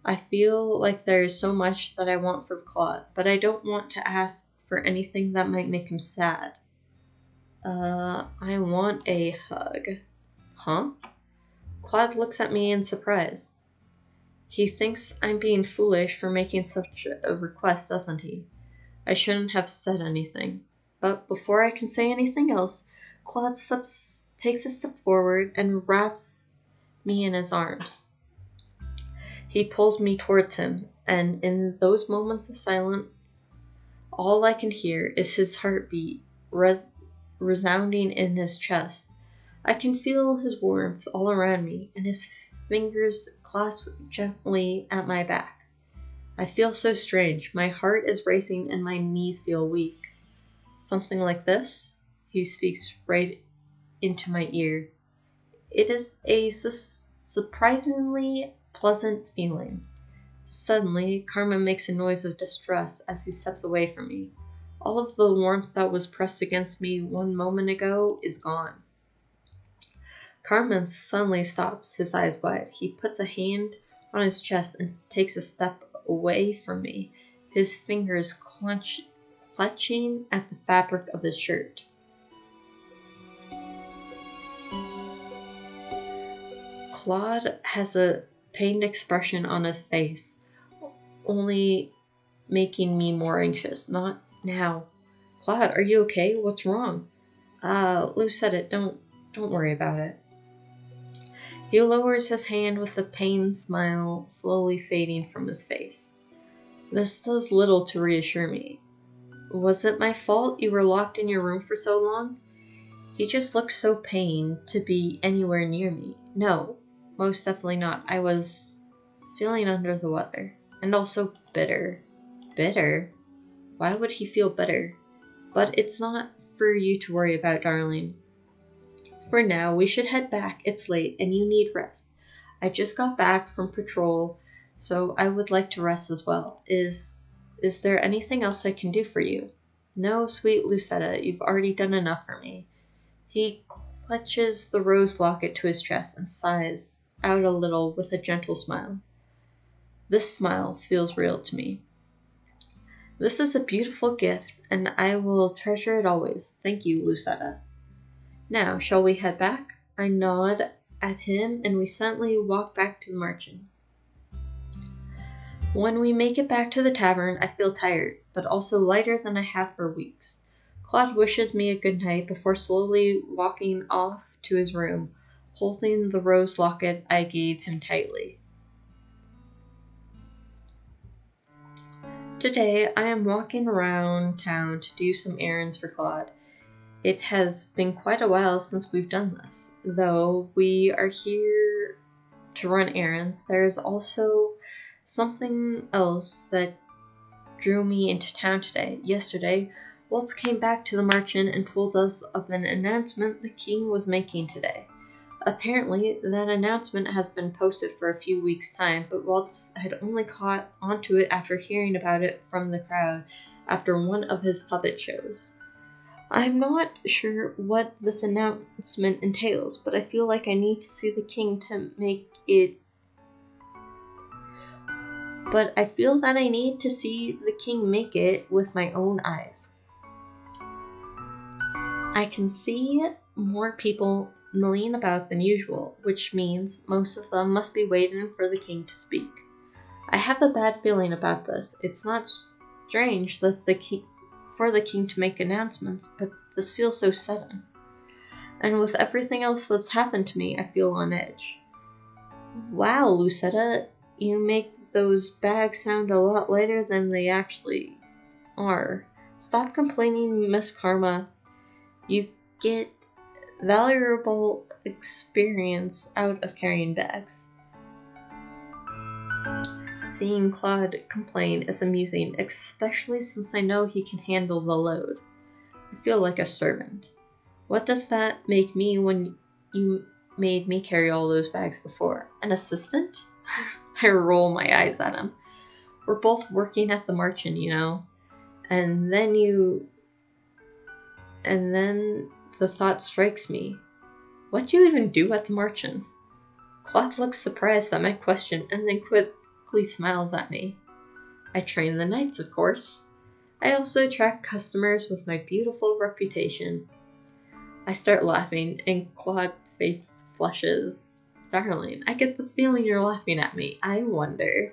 I feel like there is so much that I want from Claude, but I don't want to ask for anything that might make him sad. I want a hug. Huh? Claude looks at me in surprise. He thinks I'm being foolish for making such a request, doesn't he? I shouldn't have said anything. But before I can say anything else, Claude takes a step forward and wraps me in his arms. He pulls me towards him, and in those moments of silence, all I can hear is his heartbeat resounding in his chest. I can feel his warmth all around me, and his fingers clasp gently at my back. I feel so strange. My heart is racing and my knees feel weak. Something like this? He speaks right into my ear. It is a surprisingly pleasant feeling. Suddenly, Carmen makes a noise of distress as he steps away from me. All of the warmth that was pressed against me 1 moment ago is gone. Carmen suddenly stops, his eyes wide. He puts a hand on his chest and takes a step away from me, his fingers clutching at the fabric of his shirt. Claude has a pained expression on his face, only making me more anxious. Not now. Claude, are you okay? What's wrong? Lou said it. Don't worry about it. He lowers his hand with a pained smile slowly fading from his face. This does little to reassure me. Was it my fault you were locked in your room for so long? He just looked so pained to be anywhere near me. No, most definitely not. I was feeling under the weather. And also bitter. Bitter? Why would he feel bitter? But it's not for you to worry about, darling. For now, we should head back. It's late, and you need rest. I just got back from patrol, so I would like to rest as well. Is there anything else I can do for you? No, sweet Lucetta, you've already done enough for me. He clutches the rose locket to his chest and sighs out a little with a gentle smile. This smile feels real to me. This is a beautiful gift, and I will treasure it always. Thank you, Lucetta. Now, shall we head back? I nod at him, and we silently walk back to the marching. When we make it back to the tavern, I feel tired, but also lighter than I have for weeks. Claude wishes me a good night before slowly walking off to his room, holding the rose locket I gave him tightly. Today, I am walking around town to do some errands for Claude. It has been quite a while since we've done this. Though we are here to run errands, there is also something else that drew me into town today. Yesterday, Waltz came back to the merchant and told us of an announcement the king was making today. Apparently, that announcement has been posted for a few weeks' time, but Waltz had only caught onto it after hearing about it from the crowd after one of his puppet shows. I'm not sure what this announcement entails, but I feel like I need to see the king to make it. But I feel that I need to see the king make it with my own eyes. I can see more people milling about than usual, which means most of them must be waiting for the king to speak. I have a bad feeling about this. It's not strange that for the king to make announcements, but this feels so sudden. And with everything else that's happened to me, I feel on edge. Wow, Lucetta, you make those bags sound a lot lighter than they actually are. Stop complaining, Miss Karma. You get valuable experience out of carrying bags. Seeing Claude complain is amusing, especially since I know he can handle the load. I feel like a servant. What does that make me when you made me carry all those bags before? An assistant? I roll my eyes at him. We're both working at the merchant, you know. And then the thought strikes me. What do you even do at the merchant? Claude looks surprised at my question and then quickly smiles at me. I train the knights, of course. I also attract customers with my beautiful reputation. I start laughing, and Claude's face flushes. Darling, I get the feeling you're laughing at me. I wonder.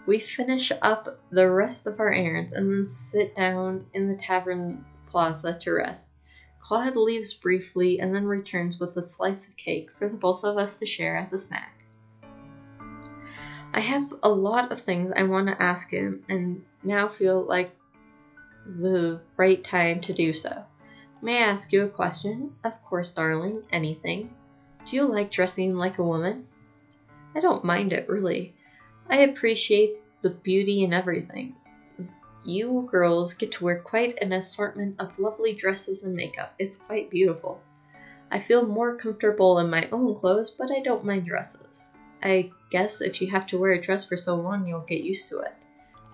We finish up the rest of our errands and then sit down in the tavern plaza to rest. Claude leaves briefly and then returns with a slice of cake for the both of us to share as a snack. I have a lot of things I want to ask him and now feel like the right time to do so. May I ask you a question? Of course, darling. Anything. Do you like dressing like a woman? I don't mind it, really. I appreciate the beauty in everything. You girls get to wear quite an assortment of lovely dresses and makeup. It's quite beautiful. I feel more comfortable in my own clothes, but I don't mind dresses. I guess if you have to wear a dress for so long, you'll get used to it.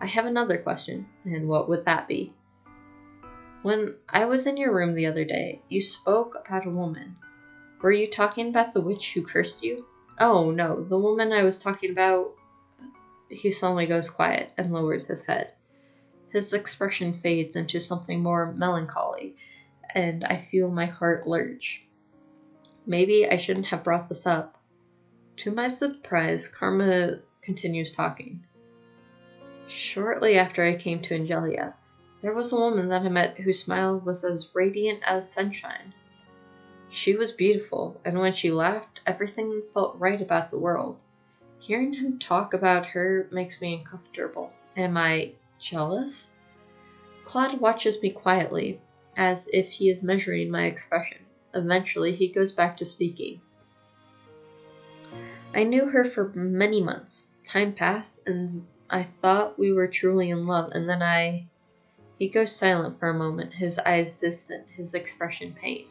I have another question, and what would that be? When I was in your room the other day, you spoke about a woman. Were you talking about the witch who cursed you? Oh, no, the woman I was talking about... He suddenly goes quiet and lowers his head. His expression fades into something more melancholy, and I feel my heart lurch. Maybe I shouldn't have brought this up. To my surprise, Karma continues talking. Shortly after I came to Angelia, there was a woman that I met whose smile was as radiant as sunshine. She was beautiful, and when she laughed, everything felt right about the world. Hearing him talk about her makes me uncomfortable. Am I jealous? Claude watches me quietly, as if he is measuring my expression. Eventually, he goes back to speaking. I knew her for many months. Time passed, and I thought we were truly in love, and then He goes silent for a moment, his eyes distant, his expression pained.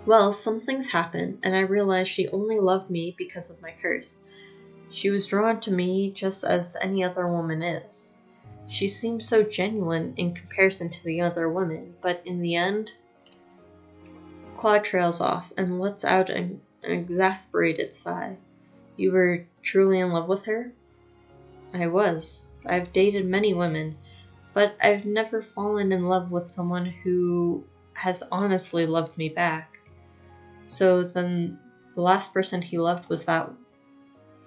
Well, some things happened, and I realized she only loved me because of my curse. She was drawn to me just as any other woman is. She seemed so genuine in comparison to the other women, but in the end... Claude trails off and lets out an exasperated sigh. You were truly in love with her? I was. I've dated many women, but I've never fallen in love with someone who has honestly loved me back. So then the last person he loved was that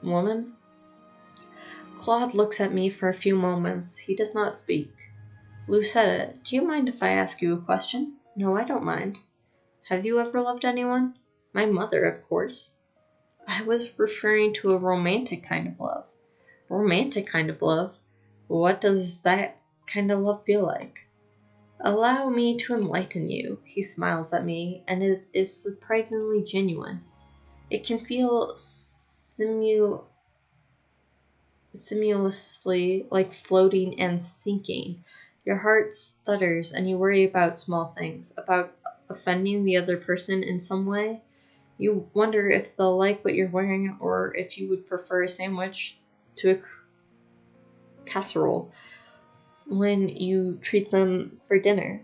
woman? Claude looks at me for a few moments. He does not speak. Lucetta, do you mind if I ask you a question? No, I don't mind. Have you ever loved anyone? My mother, of course. I was referring to a romantic kind of love. Romantic kind of love? What does that kind of love feel like? Allow me to enlighten you. He smiles at me, and it is surprisingly genuine. It can feel simulously like floating and sinking. Your heart stutters, and you worry about small things, about offending the other person in some way. You wonder if they'll like what you're wearing, or if you would prefer a sandwich to a casserole when you treat them for dinner.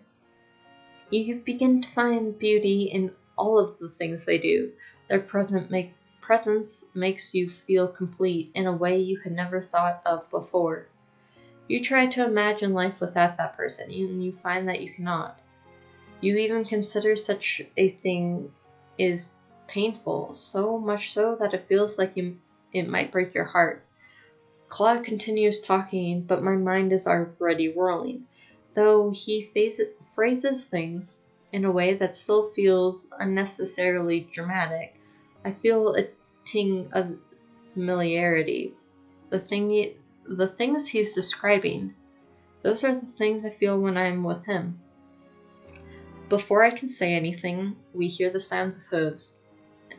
You begin to find beauty in all of the things they do. Their presence makes you feel complete in a way you had never thought of before. You try to imagine life without that person, and you find that you cannot. You even consider such a thing is painful, so much so that it feels like it might break your heart. Claude continues talking, but my mind is already whirling. Though he phrases things in a way that still feels unnecessarily dramatic, I feel a ting of familiarity. The things he's describing, those are the things I feel when I'm with him. Before I can say anything, we hear the sounds of hooves,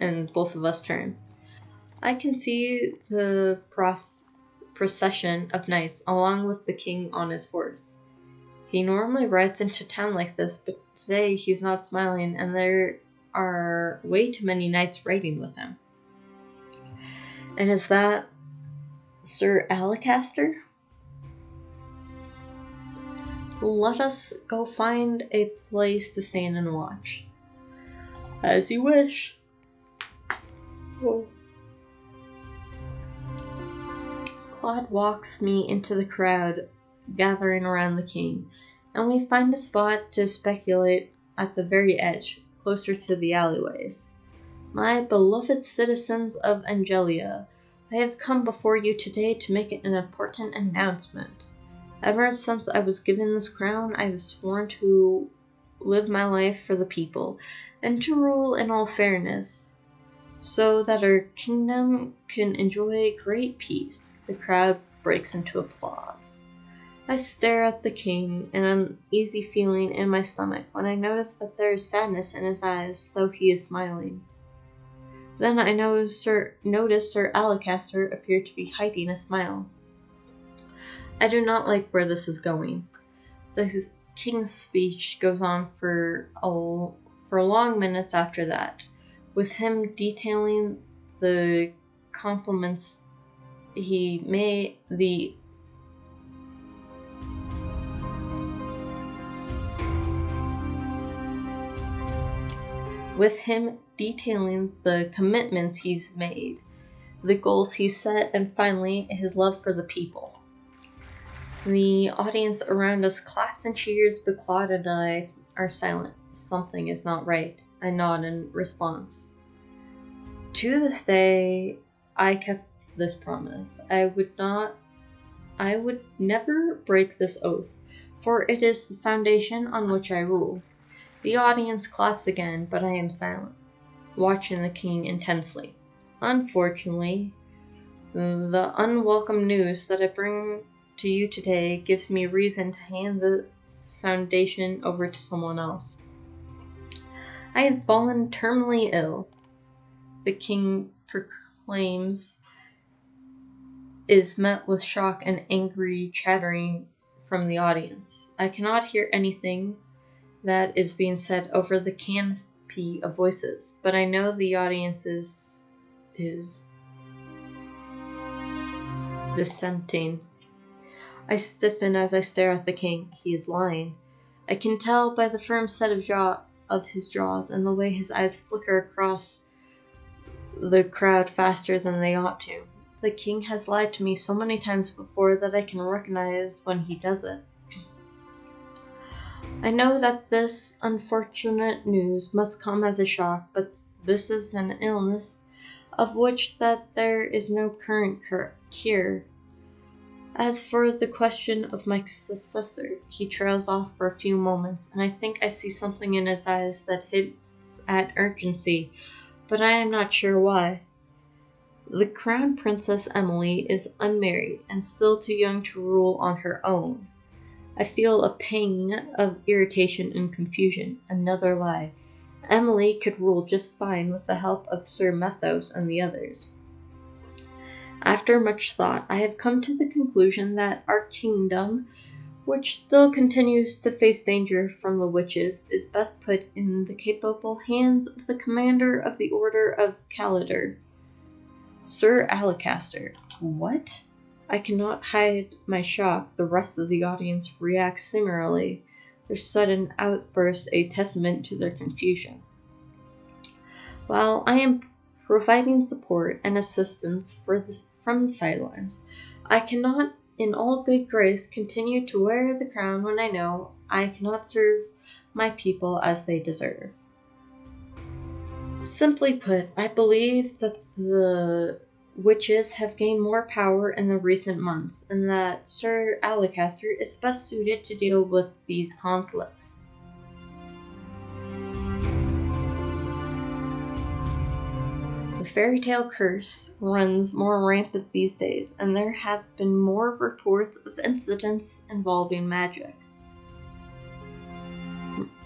and both of us turn. I can see the procession of knights along with the king on his horse. He normally rides into town like this, but today he's not smiling, and there are way too many knights riding with him. And is that Sir Alacaster? Let us go find a place to stand and watch. As you wish. Whoa. Claude walks me into the crowd gathering around the king, and we find a spot to speculate at the very edge, closer to the alleyways. My beloved citizens of Angelia, I have come before you today to make an important announcement. Ever since I was given this crown, I have sworn to live my life for the people, and to rule in all fairness, so that our kingdom can enjoy great peace. The crowd breaks into applause. I stare at the king, an uneasy feeling in my stomach when I notice that there is sadness in his eyes, though he is smiling. Then I notice Sir Alacaster appear to be hiding a smile. I do not like where this is going. The king's speech goes on for long minutes after that, with him detailing the compliments he made, commitments he's made, the goals he set, and finally, his love for the people. The audience around us claps and cheers, but Claude and I are silent. Something is not right. I nod in response. To this day, I kept this promise. I would never break this oath, for it is the foundation on which I rule. The audience claps again, but I am silent, watching the king intensely. Unfortunately, the unwelcome news that I bring to you today gives me reason to hand this foundation over to someone else. I have fallen terminally ill, the king proclaims, is met with shock and angry chattering from the audience. I cannot hear anything that is being said over the canopy of voices, but I know the audience is dissenting. I stiffen as I stare at the king. He is lying. I can tell by the firm set of his jaws and the way his eyes flicker across the crowd faster than they ought to. The king has lied to me so many times before that I can recognize when he does it. I know that this unfortunate news must come as a shock, but this is an illness of which that there is no current cure. As for the question of my successor, he trails off for a few moments, and I think I see something in his eyes that hints at urgency, but I am not sure why. The Crown Princess Emily is unmarried and still too young to rule on her own. I feel a pang of irritation and confusion. Another lie. Emily could rule just fine with the help of Sir Methos and the others. After much thought, I have come to the conclusion that our kingdom, which still continues to face danger from the witches, is best put in the capable hands of the commander of the Order of Calidar, Sir Alacaster. What? I cannot hide my shock. The rest of the audience reacts similarly, their sudden outburst a testament to their confusion. While I am providing support and assistance from the sidelines, I cannot, in all good grace, continue to wear the crown when I know I cannot serve my people as they deserve. Simply put, I believe that the witches have gained more power in the recent months, and that Sir Alacaster is best suited to deal with these conflicts. The fairy tale curse runs more rampant these days, and there have been more reports of incidents involving magic.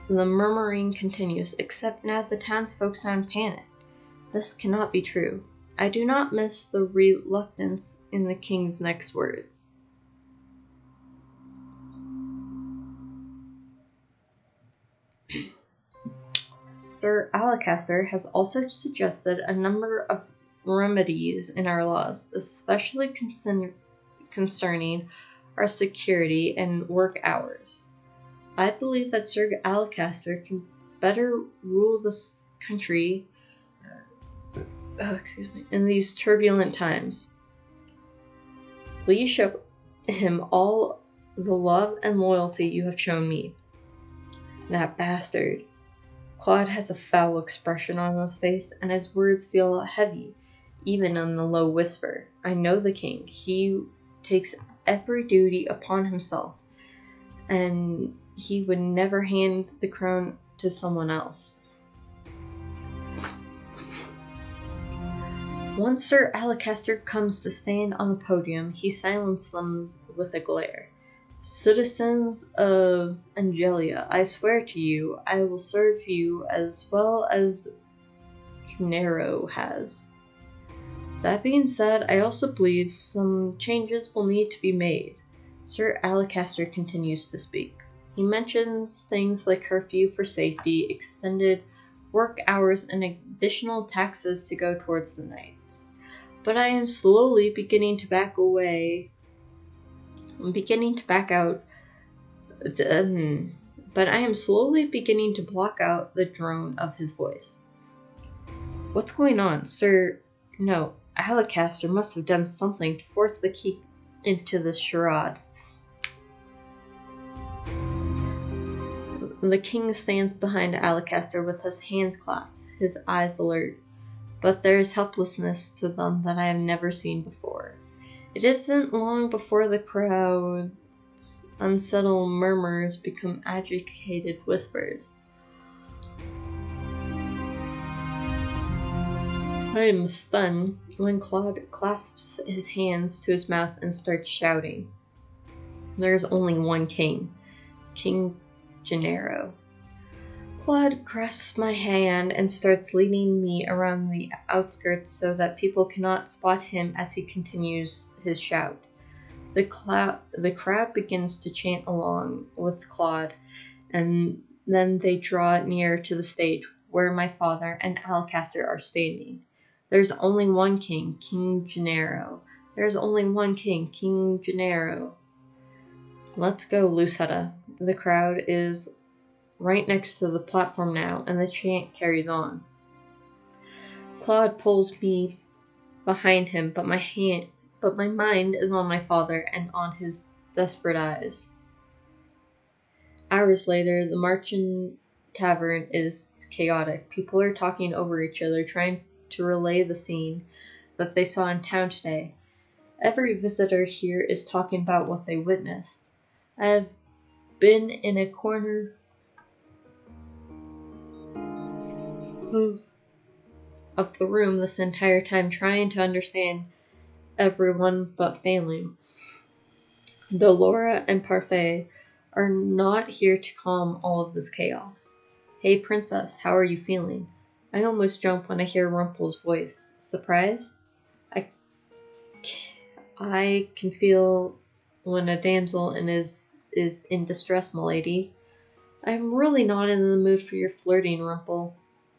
The murmuring continues, except now the townsfolk sound panicked. This cannot be true. I do not miss the reluctance in the king's next words. Sir Alacaster has also suggested a number of remedies in our laws, especially concerning our security and work hours. I believe that Sir Alacaster can better rule this country in these turbulent times. Please show him all the love and loyalty you have shown me. That bastard. Claude has a foul expression on his face, and his words feel heavy, even in the low whisper. I know the king. He takes every duty upon himself, and he would never hand the crown to someone else. Once Sir Alacaster comes to stand on the podium, he silences them with a glare. Citizens of Angelia, I swear to you, I will serve you as well as Nero has. That being said, I also believe some changes will need to be made. Sir Alacaster continues to speak. He mentions things like curfew for safety, extended work hours, and additional taxes to go towards the knights. But I am slowly beginning to back away. But I am slowly beginning to block out the drone of his voice. What's going on, sir? No, Alacaster must have done something to force the key into this charade. The king stands behind Alacaster with his hands clasped, his eyes alert. But there is helplessness to them that I have never seen before. It isn't long before the crowd's unsettled murmurs become agitated whispers. I am stunned when Claude clasps his hands to his mouth and starts shouting. There is only one king, King Gennaro. Claude grasps my hand and starts leading me around the outskirts so that people cannot spot him as he continues his shout. The crowd begins to chant along with Claude, and then they draw near to the stage where my father and Alacaster are standing. There's only one king, King Gennaro. There's only one king, King Gennaro. Let's go, Lucetta. The crowd is right next to the platform now, and the chant carries on. Claude pulls me behind him, but my mind is on my father and on his desperate eyes. Hours later, the Marchand Tavern is chaotic. People are talking over each other, trying to relay the scene that they saw in town today. Every visitor here is talking about what they witnessed. I have been in a corner of the room this entire time, trying to understand everyone but failing. Delora and Parfait are not here to calm all of this chaos. Hey, princess, how are you feeling? I almost jump when I hear Rumpel's voice. Surprised? I can feel when a damsel is in distress, milady. I'm really not in the mood for your flirting, Rumpel.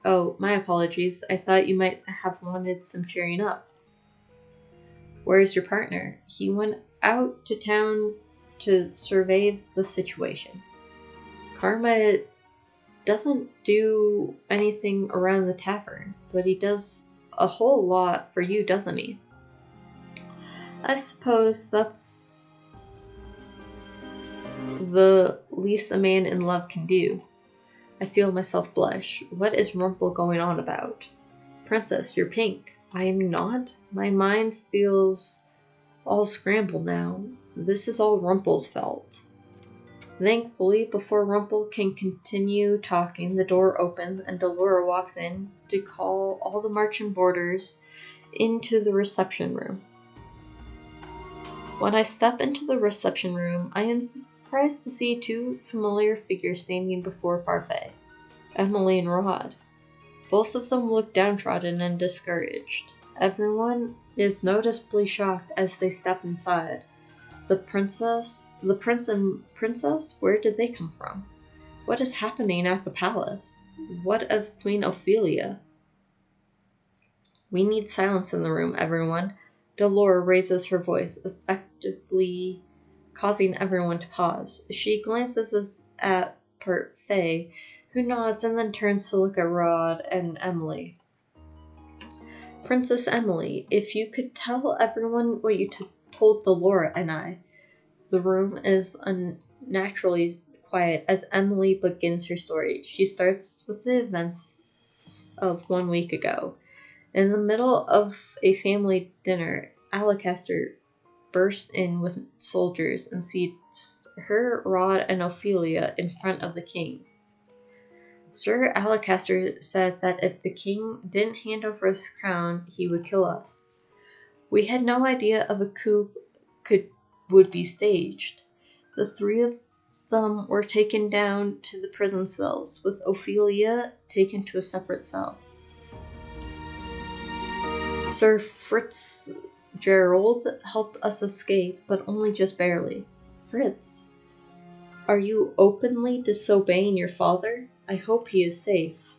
Oh, my apologies. I thought you might have wanted some cheering up. Where's your partner? He went out to town to survey the situation. Karma doesn't do anything around the tavern, but he does a whole lot for you, doesn't he? I suppose that's the least a man in love can do. I feel myself blush. What is Rumpel going on about? Princess, you're pink. I am not. My mind feels all scrambled now. This is all Rumpel's fault. Thankfully, before Rumpel can continue talking, the door opens and Delora walks in to call all the Marchand boarders into the reception room. When I step into the reception room, I am surprised to see two familiar figures standing before Parfait, Emily and Rod. Both of them look downtrodden and discouraged. Everyone is noticeably shocked as they step inside. The prince and princess, where did they come from? What is happening at the palace? What of Queen Ophelia? We need silence in the room, everyone. Delora raises her voice, effectively causing everyone to pause. She glances at Parfait, who nods and then turns to look at Rod and Emily. Princess Emily, if you could tell everyone what you told Delora and I, The room is unnaturally quiet as Emily begins her story. She starts with the events of 1 week ago. In the middle of a family dinner, Alacaster burst in with soldiers and seized her, Rod, and Ophelia in front of the king. Sir Alacaster said that if the king didn't hand over his crown, he would kill us. We had no idea of a coup would be staged. The three of them were taken down to the prison cells, with Ophelia taken to a separate cell. Sir Fitzgerald helped us escape, but only just barely. Fritz, are you openly disobeying your father? I hope he is safe.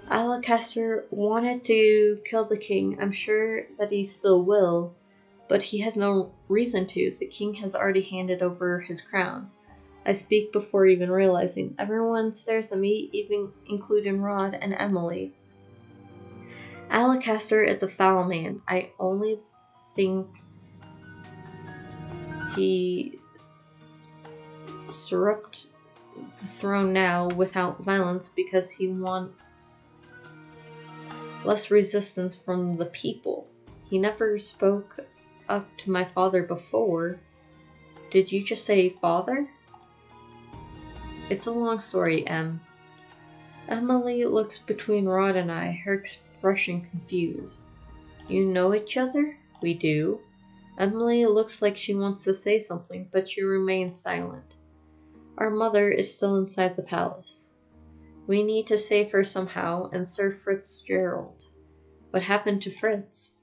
Alacaster wanted to kill the king. I'm sure that he still will, but he has no reason to. The king has already handed over his crown. I speak before even realizing. Everyone stares at me, even including Rod and Emily. Alacaster is a foul man. I only think he usurped the throne now without violence because he wants less resistance from the people. He never spoke up to my father before. Did you just say father? It's a long story, Em. Emily looks between Rod and I, her expression confused. You know each other? We do. Emily looks like she wants to say something, but she remains silent. Our mother is still inside the palace. We need to save her somehow, and Sir Fitzgerald. What happened to Fritz?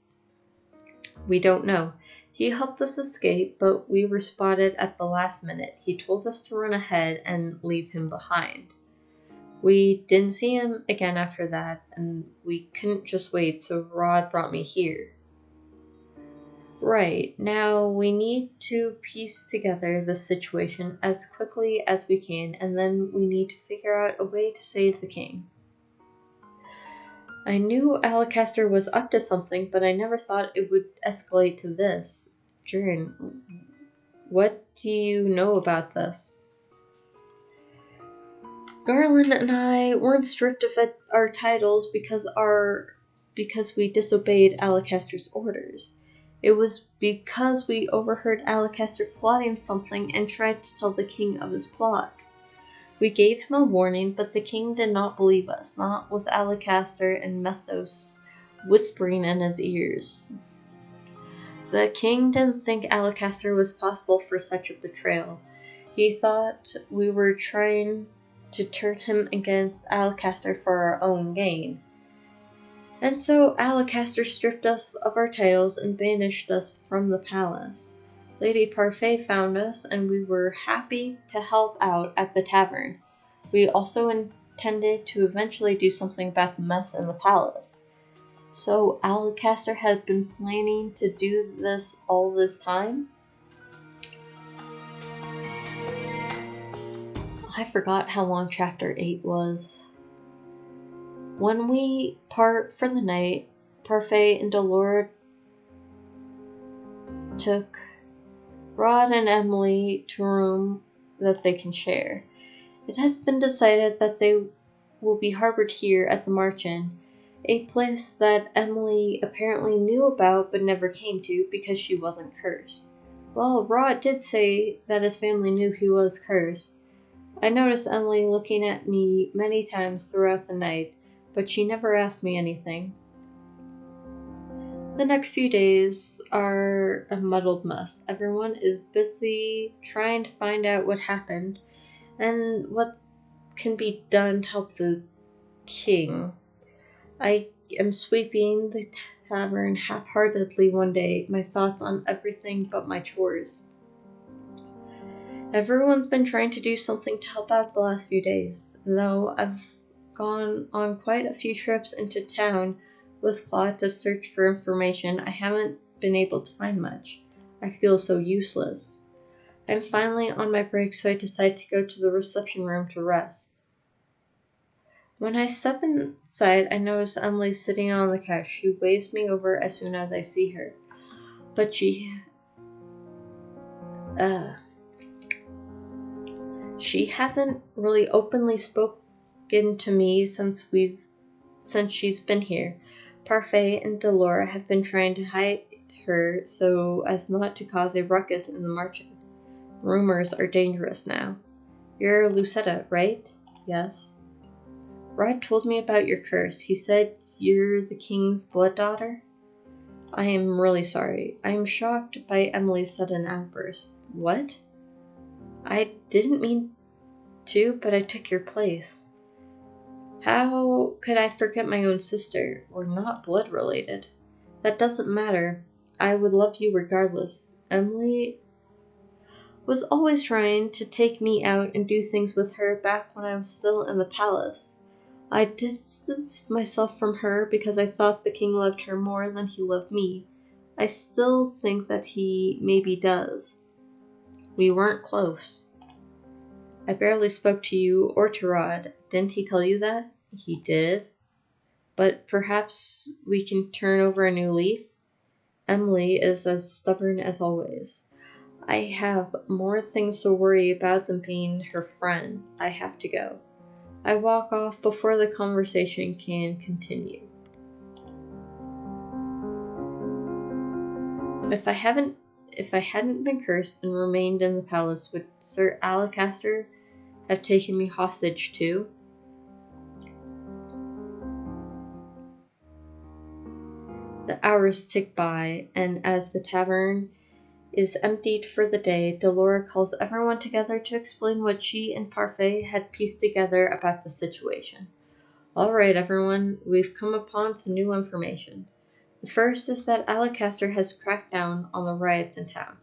We don't know. He helped us escape, but we were spotted at the last minute. He told us to run ahead and leave him behind. We didn't see him again after that, and we couldn't just wait, so Rod brought me here. Right, now we need to piece together the situation as quickly as we can, and then we need to figure out a way to save the king. I knew Alacaster was up to something, but I never thought it would escalate to this. Jern, what do you know about this? Garland and I weren't stripped of our titles because we disobeyed Alacaster's orders. It was because we overheard Alacaster plotting something and tried to tell the king of his plot. We gave him a warning, but the king did not believe us, not with Alacaster and Methos whispering in his ears. The king didn't think Alacaster was possible for such a betrayal. He thought we were trying to turn him against Alacaster for our own gain. And so Alacaster stripped us of our titles and banished us from the palace. Lady Parfait found us, and we were happy to help out at the tavern. We also intended to eventually do something about the mess in the palace. So Alacaster had been planning to do this all this time? I forgot how long Chapter 8 was. When we part for the night, Parfait and Dolores took Rod and Emily to a room that they can share. It has been decided that they will be harbored here at the March Inn, a place that Emily apparently knew about but never came to because she wasn't cursed. Well, Rod did say that his family knew he was cursed. I noticed Emily looking at me many times throughout the night, but she never asked me anything. The next few days are a muddled mess. Everyone is busy trying to find out what happened and what can be done to help the king. I am sweeping the tavern half-heartedly one day, my thoughts on everything but my chores. Everyone's been trying to do something to help out the last few days, though I've gone on quite a few trips into town with Claude to search for information. I haven't been able to find much. I feel so useless. I'm finally on my break, so I decide to go to the reception room to rest. When I step inside, I notice Emily sitting on the couch. She waves me over as soon as I see her, but she She hasn't really openly spoken to me since she's been here. Parfait and Delora have been trying to hide her so as not to cause a ruckus in the market. Rumors are dangerous now. You're Lucetta, right? Yes. Rod told me about your curse. He said you're the king's blood daughter? I am really sorry. I am shocked by Emily's sudden outburst. What? I didn't mean to, but I took your place. How could I forget my own sister? We're not blood related. That doesn't matter. I would love you regardless. Emily was always trying to take me out and do things with her back when I was still in the palace. I distanced myself from her because I thought the king loved her more than he loved me. I still think that he maybe does. We weren't close. I barely spoke to you or to Rod. Didn't he tell you that? He did. But perhaps we can turn over a new leaf? Emily is as stubborn as always. I have more things to worry about than being her friend. I have to go. I walk off before the conversation can continue. If I hadn't been cursed and remained in the palace, would Sir Alacaster have taken me hostage too? The hours tick by, and as the tavern is emptied for the day, Delora calls everyone together to explain what she and Parfait had pieced together about the situation. All right, everyone, we've come upon some new information. The first is that Alacaster has cracked down on the riots in town.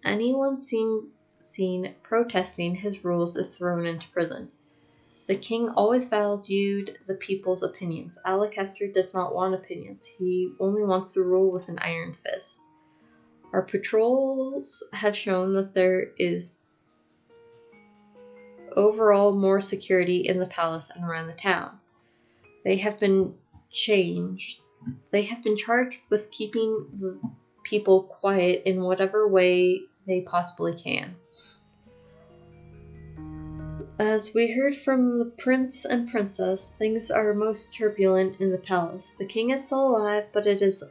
Anyone seen protesting his rules is thrown into prison. The king always valued the people's opinions. Alacaster does not want opinions. He only wants to rule with an iron fist. Our patrols have shown that there is overall more security in the palace and around the town. They have been charged with keeping the people quiet in whatever way they possibly can. As we heard from the prince and princess, things are most turbulent in the palace. The king is still alive, but it is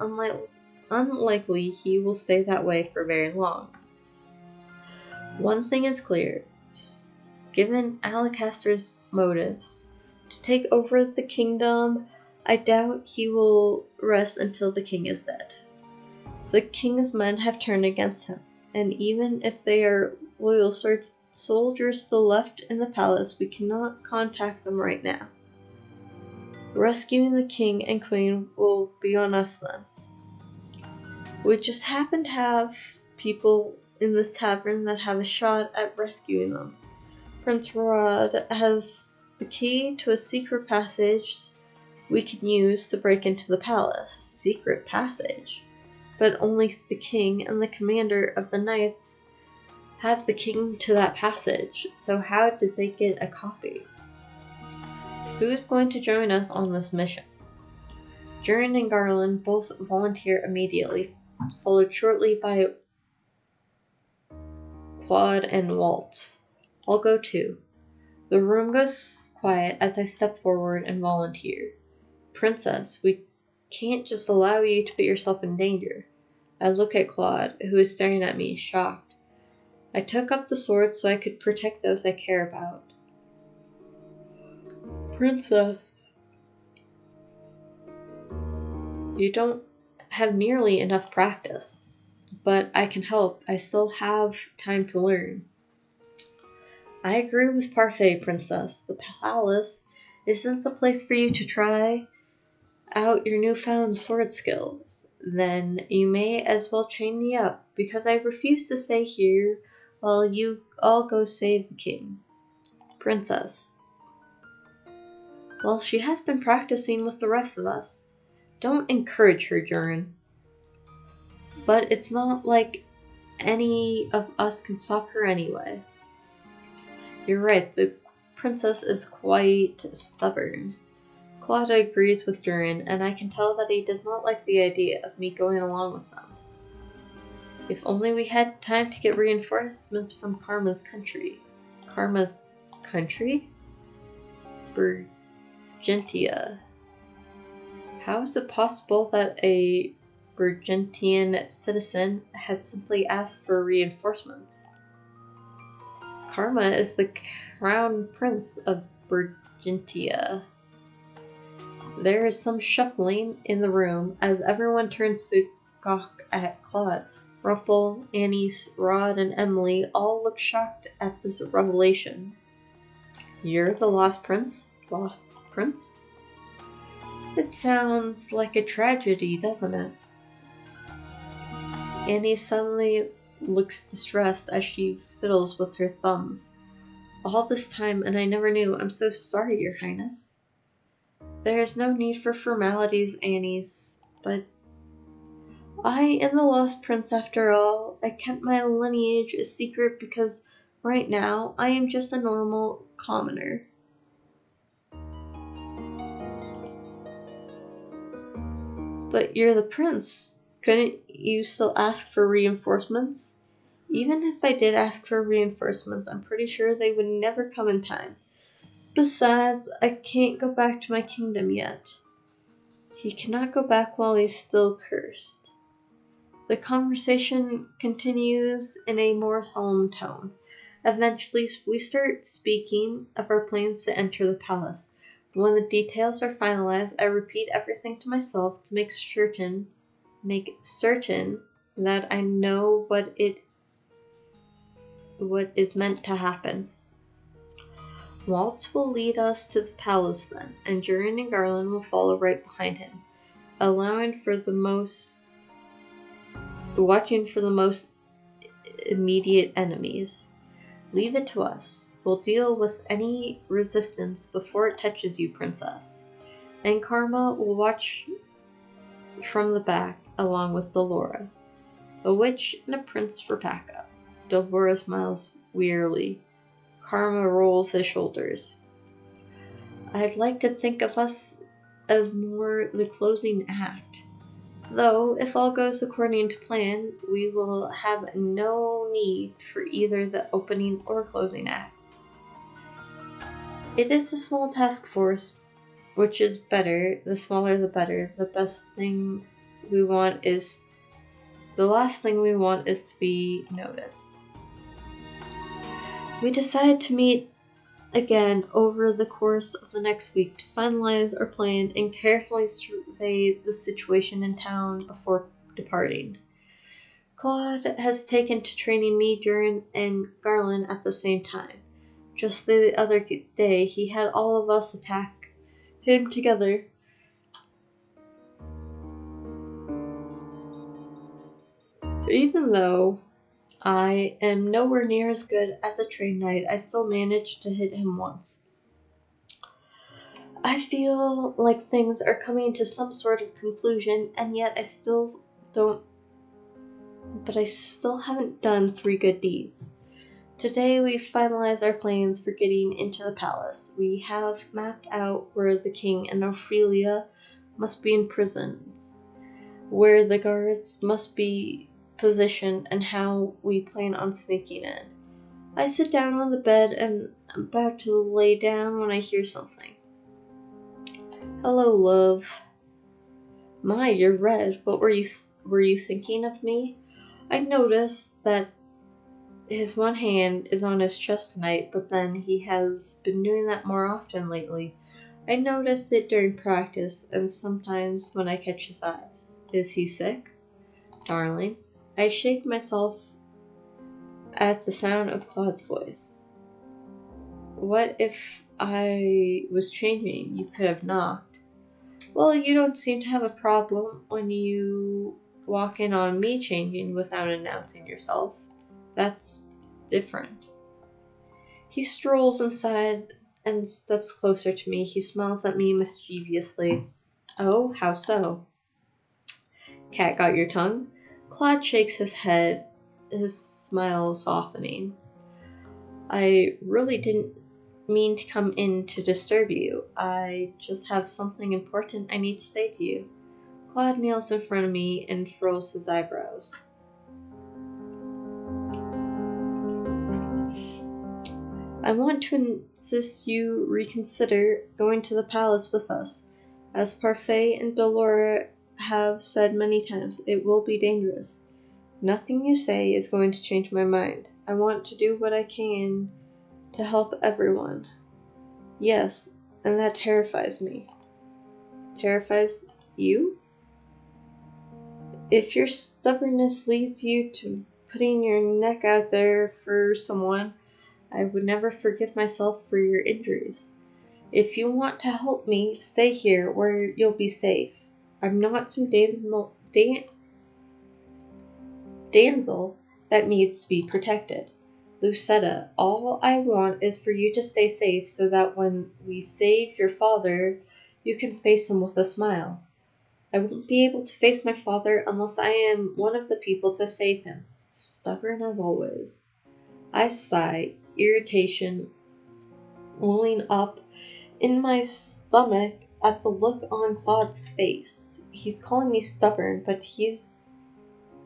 unlikely he will stay that way for very long. One thing is clear, given Alacaster's motives to take over the kingdom, I doubt he will rest until the king is dead. The king's men have turned against him, and even if they are loyal soldiers still left in the palace, we cannot contact them right now. Rescuing the king and queen will be on us then. We just happen to have people in this tavern that have a shot at rescuing them. Prince Rod has the key to a secret passage we can use to break into the palace. Secret passage? But only the king and the commander of the knights have the key to that passage, so how did they get a copy? Who is going to join us on this mission? Durin and Garland both volunteer immediately, followed shortly by Claude and Waltz. I'll go too. The room goes quiet as I step forward and volunteer. Princess, we can't just allow you to put yourself in danger. I look at Claude, who is staring at me, shocked. I took up the sword so I could protect those I care about. Princess, you don't have nearly enough practice, but I can help. I still have time to learn. I agree with Parfait, Princess. The palace isn't the place for you to try out your newfound sword skills. Then you may as well train me up, because I refuse to stay here while you all go save the king. Princess. Well, she has been practicing with the rest of us. Don't encourage her, Durin. But it's not like any of us can stop her anyway. You're right, the princess is quite stubborn. Claude agrees with Durin, and I can tell that he does not like the idea of me going along with them. If only we had time to get reinforcements from Karma's country. Karma's country? Bergentia. How is it possible that a Bergentian citizen had simply asked for reinforcements? Karma is the crown prince of Bergentia. There is some shuffling in the room as everyone turns to gawk at Claude. Rumpel, Anise, Rod, and Emily all look shocked at this revelation. You're the lost prince? Lost prince? It sounds like a tragedy, doesn't it? Annie suddenly looks distressed as she fiddles with her thumbs. All this time, and I never knew. I'm so sorry, Your Highness. There is no need for formalities, Annie's, but I am the lost prince after all. I kept my lineage a secret because right now I am just a normal commoner. But you're the prince. Couldn't you still ask for reinforcements? Even if I did ask for reinforcements, I'm pretty sure they would never come in time. Besides, I can't go back to my kingdom yet. He cannot go back while he's still cursed. The conversation continues in a more solemn tone. Eventually, we start speaking of our plans to enter the palace. When the details are finalized, I repeat everything to myself to make certain that I know what is meant to happen. Walt will lead us to the palace then, and Durin and Garland will follow right behind him, watching for the most immediate enemies. Leave it to us. We'll deal with any resistance before it touches you, Princess. And Karma will watch from the back along with Delora. A witch and a prince for backup. Delora smiles wearily. Karma rolls his shoulders. I'd like to think of us as more the closing act. Though, if all goes according to plan, we will have no need for either the opening or closing acts. It is a small task force, which is better. The smaller the better. The last thing we want is to be noticed. We decide to meet again over the course of the next week to finalize our plan and carefully survey the situation in town before departing. Claude has taken to training me, Durin, and Garland at the same time. Just the other day, he had all of us attack him together. Even though I am nowhere near as good as a trained knight, I still managed to hit him once. I feel like things are coming to some sort of conclusion, and yet I still haven't done 3 good deeds. Today we finalize our plans for getting into the palace. We have mapped out where the king and Ophelia must be imprisoned, where the guards must be positioned, and how we plan on sneaking in. I sit down on the bed and I'm about to lay down when I hear something. Hello, love. My, you're red. What were you thinking of me? I noticed that his one hand is on his chest tonight, but then he has been doing that more often lately. I noticed it during practice and sometimes when I catch his eyes. Is he sick? Darling. I shake myself at the sound of Claude's voice. What if I was changing? You could have knocked. Well, you don't seem to have a problem when you walk in on me changing without announcing yourself. That's different. He strolls inside and steps closer to me. He smiles at me mischievously. Oh, how so? Cat got your tongue? Claude shakes his head, his smile softening. I really didn't mean to come in to disturb you. I just have something important I need to say to you. Claude kneels in front of me and furrows his eyebrows. I want to insist you reconsider going to the palace with us. As Parfait and Delora have said many times, it will be dangerous. Nothing you say is going to change my mind. I want to do what I can to help everyone. Yes, and that terrifies me. Terrifies you? If your stubbornness leads you to putting your neck out there for someone, I would never forgive myself for your injuries. If you want to help me, stay here where you'll be safe. I'm not some damsel that needs to be protected. Lucetta, all I want is for you to stay safe so that when we save your father, you can face him with a smile. I won't be able to face my father unless I am one of the people to save him. Stubborn as always. I sigh, irritation welling up in my stomach at the look on Claude's face. He's calling me stubborn, but he's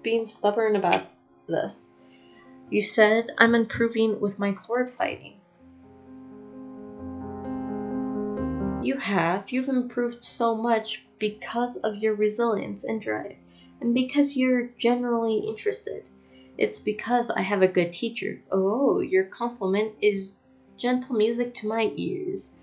being stubborn about this. You said I'm improving with my sword fighting. You have. You've improved so much because of your resilience and drive, and because you're generally interested. It's because I have a good teacher. Oh, your compliment is gentle music to my ears.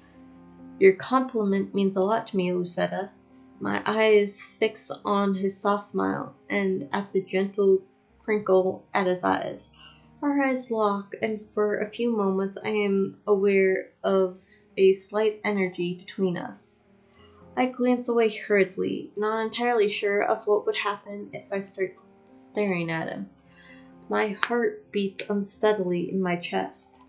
Your compliment means a lot to me, Lucetta. My eyes fix on his soft smile, and at the gentle crinkle at his eyes. Our eyes lock, and for a few moments I am aware of a slight energy between us. I glance away hurriedly, not entirely sure of what would happen if I start staring at him. My heart beats unsteadily in my chest.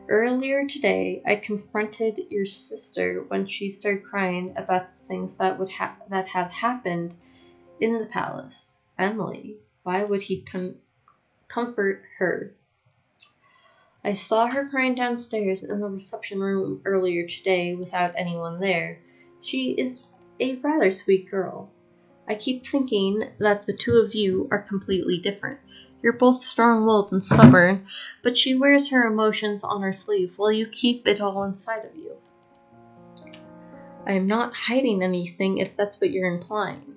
Earlier today, I confronted your sister when she started crying about the things that have happened in the palace. Emily, why would he comfort her? I saw her crying downstairs in the reception room earlier today without anyone there. She is a rather sweet girl. I keep thinking that the two of you are completely different. You're both strong-willed and stubborn, but she wears her emotions on her sleeve while you keep it all inside of you. I am not hiding anything if that's what you're implying.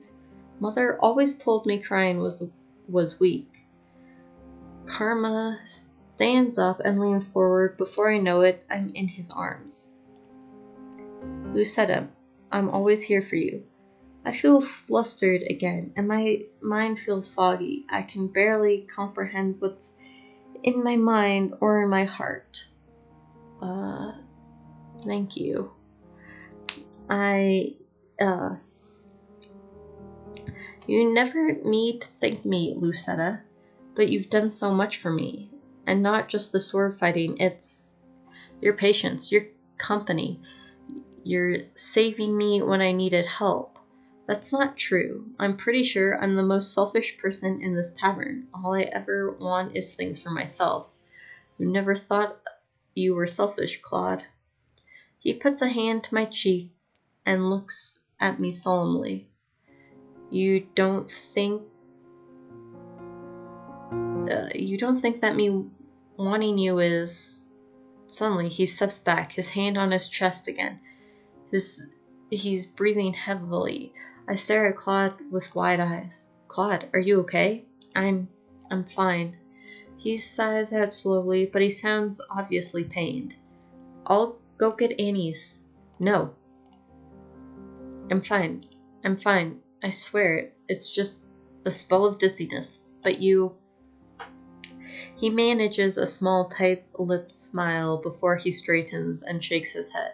Mother always told me crying was weak. Karma stands up and leans forward. Before I know it, I'm in his arms. Lucetta, I'm always here for you. I feel flustered again, and my mind feels foggy. I can barely comprehend what's in my mind or in my heart. Thank you. You never need to thank me, Lucetta, but you've done so much for me. And not just the sword fighting, it's your patience, your company. You're saving me when I needed help. That's not true. I'm pretty sure I'm the most selfish person in this tavern. All I ever want is things for myself. You never thought you were selfish, Claude. He puts a hand to my cheek and looks at me solemnly. You don't think that me wanting you is... Suddenly, he steps back, his hand on his chest again. He's breathing heavily. I stare at Claude with wide eyes. Claude, are you okay? I'm fine. He sighs out slowly, but he sounds obviously pained. I'll go get Annie's. No. I'm fine. I swear it. It's just a spell of dizziness. But you... He manages a small tight-lipped smile before he straightens and shakes his head.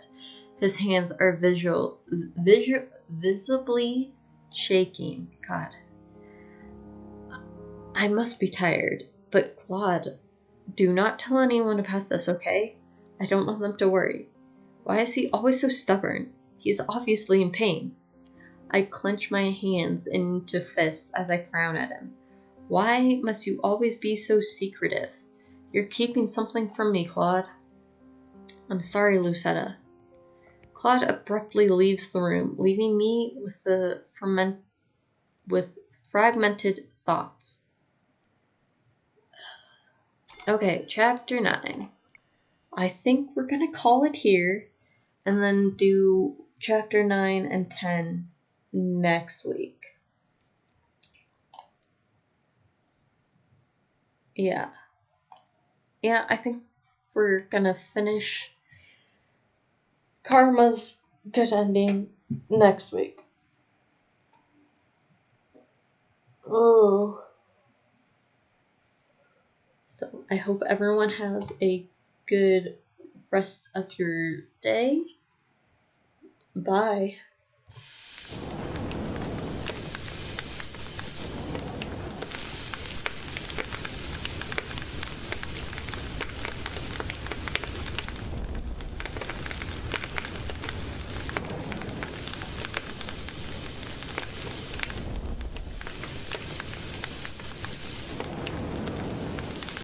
His hands are visibly shaking. God. I must be tired. But Claude, do not tell anyone about this, okay? I don't want them to worry. Why is he always so stubborn? He is obviously in pain. I clench my hands into fists as I frown at him. Why must you always be so secretive? You're keeping something from me, Claude. I'm sorry, Lucetta. Claude abruptly leaves the room, leaving me with fragmented thoughts. Okay, chapter 9. I think we're gonna call it here and then do chapter 9 and 10 next week. Yeah. Yeah, I think we're gonna finish Karma's Good Ending next week. Oh. So I hope everyone has a good rest of your day. Bye.